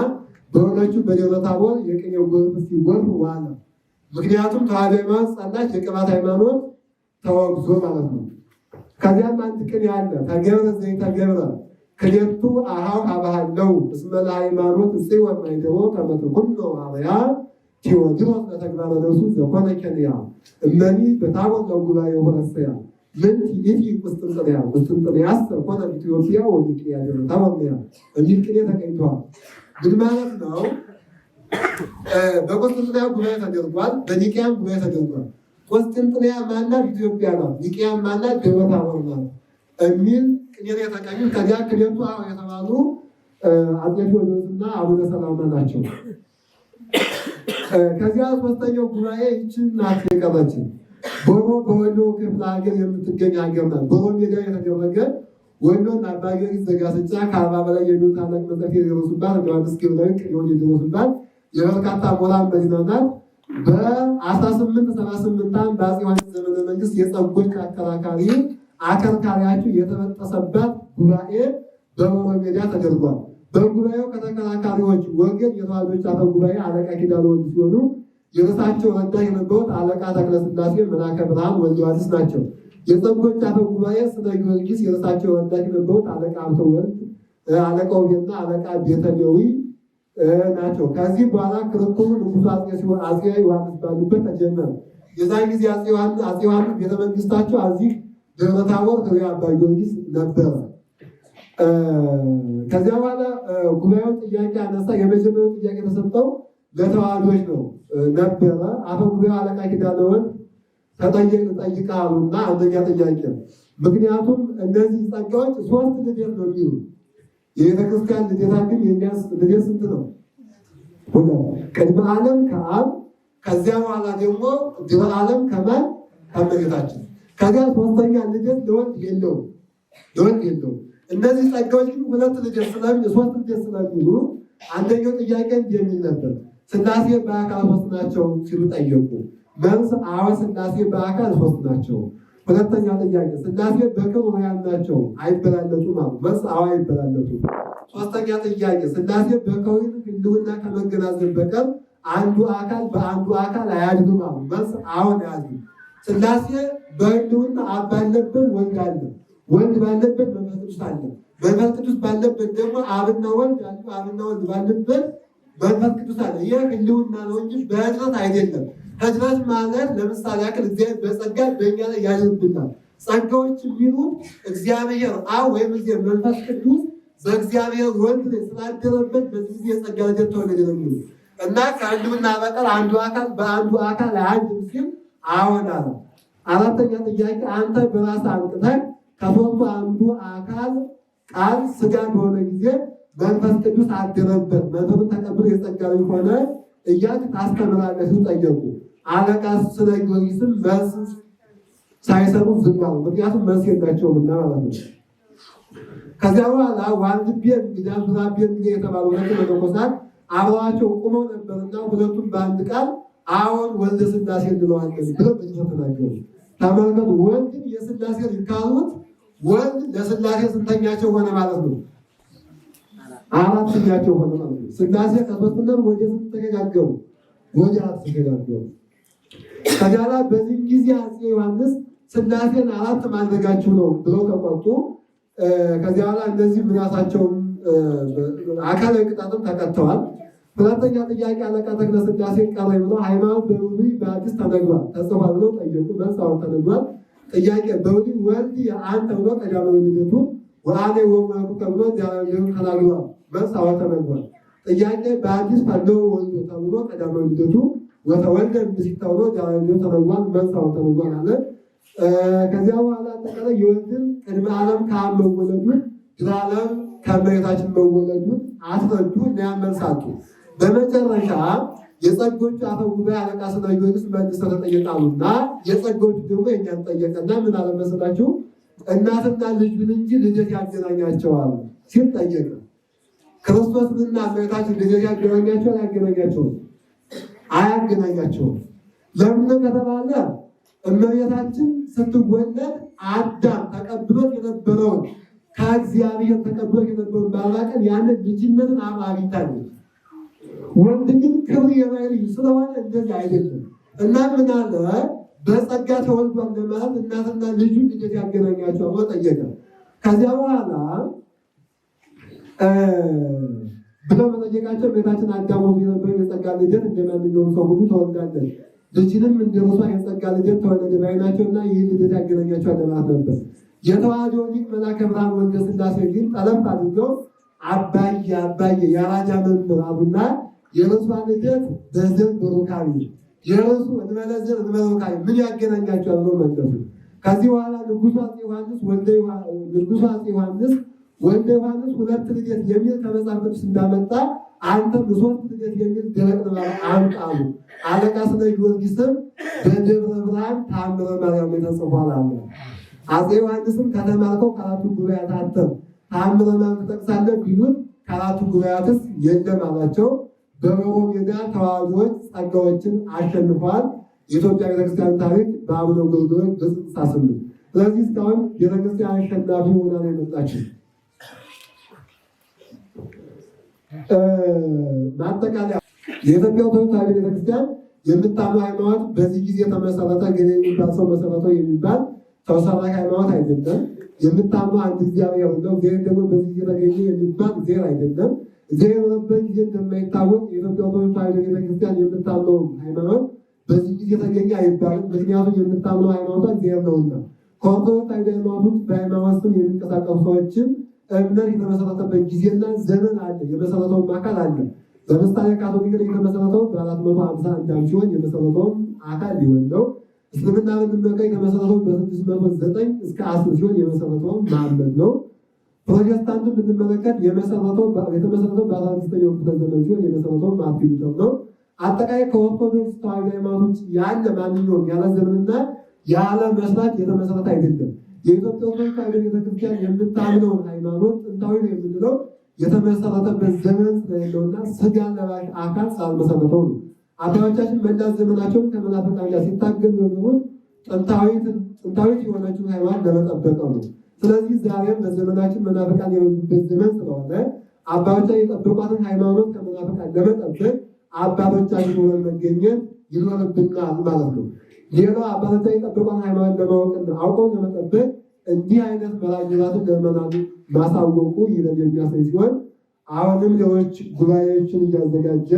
Speaker 1: በሆነችው በደብረ ታቦር የቅኔው ጎርፍ ሲጎርፍ ዋለ። ምክንያቱም ተዋሕዶ ሃይማኖት ጸናች፣ የቅባት ሃይማኖት ተወግዞ ማለት ነው። ከዚያም አንድ ቅኔ አለ። ተገብረ ዘይተገብረ ክሌቱ አሃው አባሃለው እስመ ለሃይማኖት ጽዮን ማይደሮ ከመ ትኩኖ አርያ ቴዎድሮስ ለተግባረ ነፍሱ ዘኮነ ኬንያ እመኒ በታቦር ለጉባኤ ሆነሰያ ምን ይእቲ ቁስጥንጥንያስ ኮነ ኢትዮጵያ ወኒቅያ ደብረ ታቦር የሚል ቅኔ ተቀኝቷል። ምን ማለት ነው? በቁስጥንጥንያ ጉባኤ ተደርጓል፣ በኒቅያም ጉባኤ ተደርጓል። ቁስጥንጥንያ ማናት? ኢትዮጵያ ናት። ኒቅያ ማናት? ደብረ ታቦር ናት የሚል ቅኔ የተቀኙት ከዚያ ክሌቱ የተባሉ አፄ ቴዎድሮስና አቡነ ሰላማ ናቸው። ከዚያ ሶስተኛው ጉባኤ ይችን ናት የቀረችን። ቦሮ በወሎ ክፍለ ሀገር የምትገኝ ሀገር ናት። ቦሮ ሜዳ የተደረገ ወሎና አባ ጊዮርጊስ ዘጋስጫ ከ40 በላይ የሚሆኑ ታላቅ መጽሐፍ የደረሱባት ዮሐንስ ገብረዊ ቅኔውን የደረሱባት የበርካታ ምሁራን መዲና ናት። በ1878 በአፄ ዮሐንስ ዘመነ መንግስት የጸጎች አከርካሪያቸው የተበጠሰባት ጉባኤ በቦሮ ሜዳ ተደርጓል። በጉባኤው ከተከራካሪዎች ወገን የተዋሕዶች አፈ ጉባኤ አለቃ ኪዳነ ወልድ ሲሆኑ የእርሳቸው ረዳት የነበሩት አለቃ ተክለስላሴ መላከ ብርሃን ወልደ ዮሐንስ ናቸው። የጸጎች አፈ ጉባኤ ስነ ጊዮርጊስ የእርሳቸው ረዳት የነበሩት አለቃ ሀብተ ወልድ፣ አለቃ ውቤና አለቃ ቤተሌዊ ናቸው። ከዚህ በኋላ ክርክሩ ንጉሱ አፄ ዮሐንስ ባሉበት ተጀመረ። የዛን ጊዜ አፄ ዮሐንስ ቤተመንግስታቸው እዚህ ደብረ ታቦር አባ ጊዮርጊስ ነበረ። ከዚያ በኋላ ጉባኤው ጥያቄ አነሳ። የመጀመሪያው ጥያቄ የተሰጠው ለተዋሕዶች ነው ነበረ። አፈ ጉባኤው አለቃ ኪዳነ ወልድ ጠይቃሉና አንደኛ ጥያቄ፣ ምክንያቱም እነዚህ ጸጋዎች 3 ልደት ነው የሚሉ የቤተክርስቲያን ልደታ ግን የሚያስ ልደት ስንት ነው? ቅድመ ዓለም ከአብ፣ ከዚያ በኋላ ደግሞ ድኅረ ዓለም ከማን? ከእመቤታችን። ከዚያ ሶስተኛ ልደት ለወልድ የለውም። እነዚህ ጸጋዎች ግን 2 ልደት 3 ልደት ስለሚሉ አንደኛው ጥያቄ የሚል ነበር፣ ሥላሴ በአካል 3 ናቸው ሲሉ ጠየቁ። መልስ አዎ ሥላሴ በአካል 3 ናቸው። ሁለተኛ ጥያቄ ሥላሴ በክብር ሕያው ናቸው አይበላለጡም አሉ። መልስ አዎ አይበላለጡም። ሶስተኛ ጥያቄ ሥላሴ በከዊን ህልውና ከመገናዘብ በቀር አንዱ አካል በአንዱ አካል አያድርም አሉ። መልስ አዎ አያድርም። ሥላሴ በህልውና አብ ባለበት ወልድ አለ፣ ወልድ ባለበት መንፈስ ቅዱስ አለ፣ መንፈስ ቅዱስ ባለበት ደግሞ አብና ወልድ አሉ፣ አብና ወልድ ባለበት መንፈስ ቅዱስ አለ። ይህ ህልውና ነው እንጂ በህድረት አይደለም። ህድረት ማለት ለምሳሌ ያክል እግዚአብሔር በጸጋ በእኛ ላይ ያድርብናል። ጸጋዎች የሚሉት እግዚአብሔር አብ ወይም እግዚአብሔር መንፈስ ቅዱስ በእግዚአብሔር ወልድ ላይ ስላደረበት በዚህ ጊዜ የጸጋ ልደት ተወለደ ነው የሚሉት። እና ከህልውና በቀር አንዱ አካል በአንዱ አካል አያድርም ሲል አዎን አለ። አራተኛ ጥያቄ አንተ በራስህ አንቅተህ ከሦስቱ አንዱ አካል ቃል ሥጋ በሆነ ጊዜ መንፈስ ቅዱስ አደረበት መንፈሱን ተቀብሎ የጸጋ ልጅ ሆነ እያልክ ታስተምራለህ ሲሉ ጠየቁ። አለቃ ስለ ጊዮርጊስም መልስ ሳይሰሩ ዝም አሉ። ምክንያቱም መልስ የላቸውምና ማለት ነው። ከዚያ በኋላ ዋልድቤ እንግዳ ዙራቤ እንግዳ የተባሉ ሁለት መነኮሳት አብረዋቸው ቁመው ነበርና ሁለቱም በአንድ ቃል አዎን ወልደ ሥላሴ እንለዋለን ብለው በድፍረት ተናገሩ። ተመልከቱ፣ ወልድን የሥላሴ ካሉት ወልድ ለሥላሴ ስንተኛቸው ሆነ ማለት ነው? አራተኛቸው ሆነ ማለት ነው። ሥላሴ ከሦስትነት ወደ ስንት ተሸጋገሩ? ወደ አራት ተሸጋገሩ። ከዚያ ላይ በዚህ ጊዜ አፄ ዮሐንስ ሥላሴን አራት ማድረጋችሁ ነው ብለው ተቆጡ። ከዚያ በኋላ እነዚህ ራሳቸውን አካላዊ ቅጣትም ተቀጥተዋል። ሁለተኛ ጥያቄ አለቃ ተክለ ሥላሴ ቀረ ብለው ሃይማኖት በብሉይ በአዲስ ተነግሯል ተጽፏል ብለው ጠየቁ። መልስ አሁን ተነግሯል። ጥያቄ በብሉይ ወልድ አንተ ብሎ ቀዳማዊ ልደቱ ወአኔ ወመልኩ ተብሎ ዚያም ተናግሯል። መልስ አሁን ተነግሯል። ጥያቄ በአዲስ ፈለው ወልድ ተብሎ ቀዳማዊ ልደቱ ወተወልደ እምሲት ተብሎ ዚያም ተነግሯል። መልስ አሁን ተነግሯል አለ። ከዚያ በኋላ አጠቃላይ የወልድን ቅድመ ዓለም ከአብ መወለዱን ድኅረ ዓለም ከእመቤታችን መወለዱን አስረዱ እና ያመልሳሉ። በመጨረሻ የጸጎቹ አፈ ጉባኤ አለቃ ስለ ጊዮርጊስ መልሰው ተጠየቃሉና የጸጎቹ ደግሞ የእኛን ጠየቀና ምን አለ መሰላችሁ? እናትና ልጁን እንጂ ልደት ያገናኛቸዋል ሲል ጠየቀ። ክርስቶስንና እመቤታችን ልደት ያገናኛቸዋል? አያገናኛቸውም? አያገናኛቸውም። ለምን ከተባለ እመቤታችን ስትወለድ አዳም ተቀብሎት የነበረውን ከእግዚአብሔር ተቀብሎት የነበረውን ባላቀን ያንን ልጅነትን አግኝታለች። ወንድ ግን ክብር የማይልዩ ስለሆነ እንደዚህ አይደለም እና ምን አለ በጸጋ ተወልዷል ለማለት እናትና ልጁ ልደት ያገናኛቸው ብሎ ጠየቀ። ከዚያ በኋላ ብለው መጠየቃቸው ቤታችን አዳም የነበረ የጸጋ ልደት እንደማንኛውም ሰው ሁሉ ተወልዳለች፣ ልጅንም እንደ እርሷ የጸጋ ልደት ተወለደ ባይናቸውና ይህ ልደት ያገናኛቸዋል ለማለት ነበር። የተዋሕዶ ሊቅ መልአከ ብርሃን ወልደ ሥላሴ ግን ጠለፍ አድርገው አባዬ አባዬ የአራጃ መምህር አሉና የርሷ ልደት በዘር በሩካቤ የርሱ እንበለ ዘር እንበለ ሩካቤ ምን ያገናኛቸዋል ብሎ መለሱ። ከዚህ በኋላ ንጉሡ አፄ ዮሐንስ ወልደ ዮሐንስ ሁለት ልደት የሚል ከመጽሐፍ ቅዱስ እንዳመጣ አንተም ሦስት ልደት የሚል ደረቅ ንባብ አምጣ አሉ። አለቃ ስለ ጊዮርጊስም በደብረ ብርሃን ተአምረ ማርያም ተጽፏል አለ። አፄ ዮሐንስም ከተማርከው ከአራቱ ጉባኤያት አተም ተአምረ ማርያም ትጠቅሳለህ ቢሉት ከአራቱ ጉባኤያትስ የለም አላቸው። በሮሮ ሜዳ ተዋሕዶዎች ጸጋዎችን አሸንፏል። የኢትዮጵያ ቤተክርስቲያን ታሪክ በአቡነ ጎርጎርዮስ በ68 ስለዚህ እስካሁን ቤተክርስቲያን አሸናፊ ሆና ነው የመጣችው። በአጠቃላይ የኢትዮጵያ ኦርቶዶክስ ተዋሕዶ ቤተክርስቲያን የምታምነው ሃይማኖት በዚህ ጊዜ ተመሰረተ ግን የሚባል ሰው መሰረተው የሚባል ሰው ሰራሽ ሃይማኖት አይደለም። የምታምነው አንድ እግዚአብሔር ነው። እግዚአብሔር ደግሞ በዚህ ጊዜ ተገኘ የሚባል እግዚአብሔር አይደለም። እግዚአብሔር የሆነበት ጊዜ እንደማይታወቅ የኢትዮጵያ ኦርቶዶክስ ተዋሕዶ ቤተክርስቲያን የምታምነው ሃይማኖት በዚህ ጊዜ ተገኘ አይባልም። ምክንያቱም የምታምነው ሃይማኖት እግዚአብሔር ነውና። ከኦርቶዶክስ ተዋሕዶ ሃይማኖት በሃይማኖት ስም የሚንቀሳቀሱ ሰዎችን እምነት የተመሰረተበት ጊዜና ዘመን አለ። የመሰረተውም አካል አለ። ለምሳሌ ካቶሊክ የተመሰረተው በ451 ሲሆን የመሰረተውም አካል ሊሆን ነው። እስልምና ብንመለከት የተመሰረተው በ609 እስከ 10 ሲሆን የመሰረተውም መሐመድ ነው። ፕሮቴስታንትን ብንመለከት የተመሰረተው በ16ኛው ክፍለ ዘመን ሲሆን የመሰረተውም ማርቲን ሉተር ነው። አጠቃላይ ከኦርቶዶክስ ተዋሕዶ ሃይማኖት ያለ ማንኛውም ያለ ዘመንና ያለ መስራት የተመሰረተ አይደለም። የኢትዮጵያ ኦርቶዶክስ ተዋሕዶ ቤተክርስቲያን የምታምነውን ሃይማኖት ጥንታዊ ነው የምንለው የተመሰረተበት ዘመን ስለሌለውና ስጋ ለባሽ አካል ስላልመሰረተው ነው። አባቶቻችን መላ ዘመናቸውን ከመናፍቃን ጋር ሲታገሉ የኖሩት ጥንታዊት የሆነችውን ሃይማኖት ለመጠበቅ ነው። ስለዚህ ዛሬም በዘመናችን መናፍቃን የበዙበት ዘመን ስለሆነ አባቶቻችን የጠበቋትን ሃይማኖት ከመናፍቃን ለመጠበቅ አባቶቻችን ሆነን መገኘት ይኖርብናል ማለት ነው። ሌላው አባቶቻችን የጠበቋትን ሃይማኖት ለማወቅና አውቀው ለመጠበቅ እንዲህ አይነት መራጅራትን ለመናን ማሳወቁ ይበል የሚያሳይ ሲሆን አሁንም ሌሎች ጉባኤዎችን እያዘጋጀ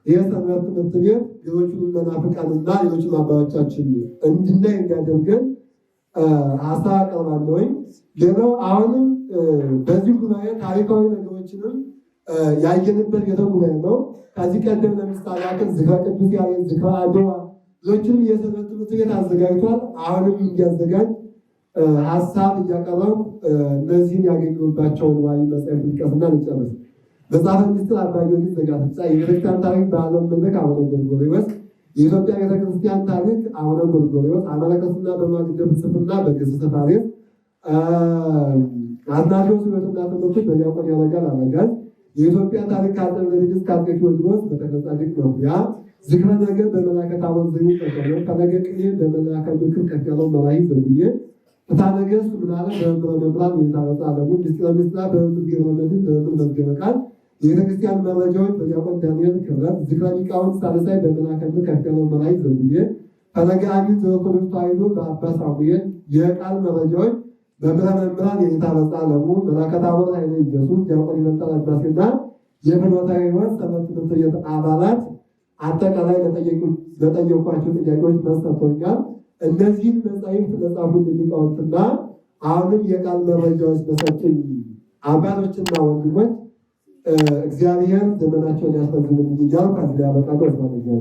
Speaker 1: የሰንበት ትምህርት ቤት ሌሎቹን መናፍቃንና ሌሎችም አባቶቻችን እንድናይ እንዲያደርገን ሀሳብ አቀርባለሁ። ሌላው አሁንም በዚህ ጉባኤ ታሪካዊ ነገሮችንም ያየንበት ቤተ ጉባኤ ነው። ከዚህ ቀደም ለምሳሌ ያክል ዝክረ ቅዱስ ያሬድ፣ ዝክረ አድዋ ሌሎችንም የሰንበት ትምህርት ቤት አዘጋጅቷል። አሁንም እንዲያዘጋጅ ሀሳብ እያቀረቡ እነዚህን ያገኙባቸውን ዋይ መጽሐፍ ጥቀስና እንጨርስ። መጽሐፈ ሚስጥር አባ ጊዮርጊስ ዘጋስጫ፣ የቤተክርስቲያን ታሪክ በዓለም መድረክ አቡነ ጎርጎርዮስ፣ የኢትዮጵያ ቤተክርስቲያን ታሪክ አቡነ ጎርጎርዮስ፣ አመለከትና በማግደ ፍልስፍና በገሰ ፋሬስ፣ አትናቴዎስ ሕይወትና ትምህርቱ በዲያቆን ያረጋል አረጋል፣ የኢትዮጵያ ታሪክ ከአፄ ምኒልክ ከአፄ ቴዎድሮስ በተከጻድቅ መኩሪያ፣ ዝክረ ነገ በመላከ ታቦር ዘሚን ተከለ፣ ፈለገ ቅኔ በመላከ ምክር ከፍያለው መራሂ ዘጉዬ፣ ፍትሐ ነገሥት ምናለ በመምህረ መምህራን የታረጸ አለሙ፣ ምስጢረ ምስጢራት በመምህር ገብረመድኅን በመምህር መዝገበ ቃል፣ የቤተክርስቲያን መረጃዎች በዲያቆን ዳንኤል ክብረት፣ ዝክረ ሊቃውንት ሳልሳይ በመላከ ምክር ከፍያለው መራሂ ዘጉዬ፣ ፈለገ አሚን ዘኦርቶዶክስ ተዋሕዶ በአባ ሳሙኤል፣ የቃል መረጃዎች በመምህረ መምህራን የታረጸ አለሙ፣ መላከ ታቦር ኃይለ ኢየሱስ፣ ዲያቆን ይመጣል አድማሴና የፍኖተ ሕይወት ሰንበት ትምህርት ቤት አባላት አጠቃላይ ለጠየቋቸው ጥያቄዎች መልስ ሰጥቶኛል። እነዚህን መጻሕፍት ለጻፉ ሊቃውንትና አሁንም የቃል መረጃዎች በሰጡኝ አባቶችና ወንድሞች እግዚአብሔር ዘመናቸውን ያስረዝምልኝ እያልኩ ከዚህ ላይ ያበቃለሁ።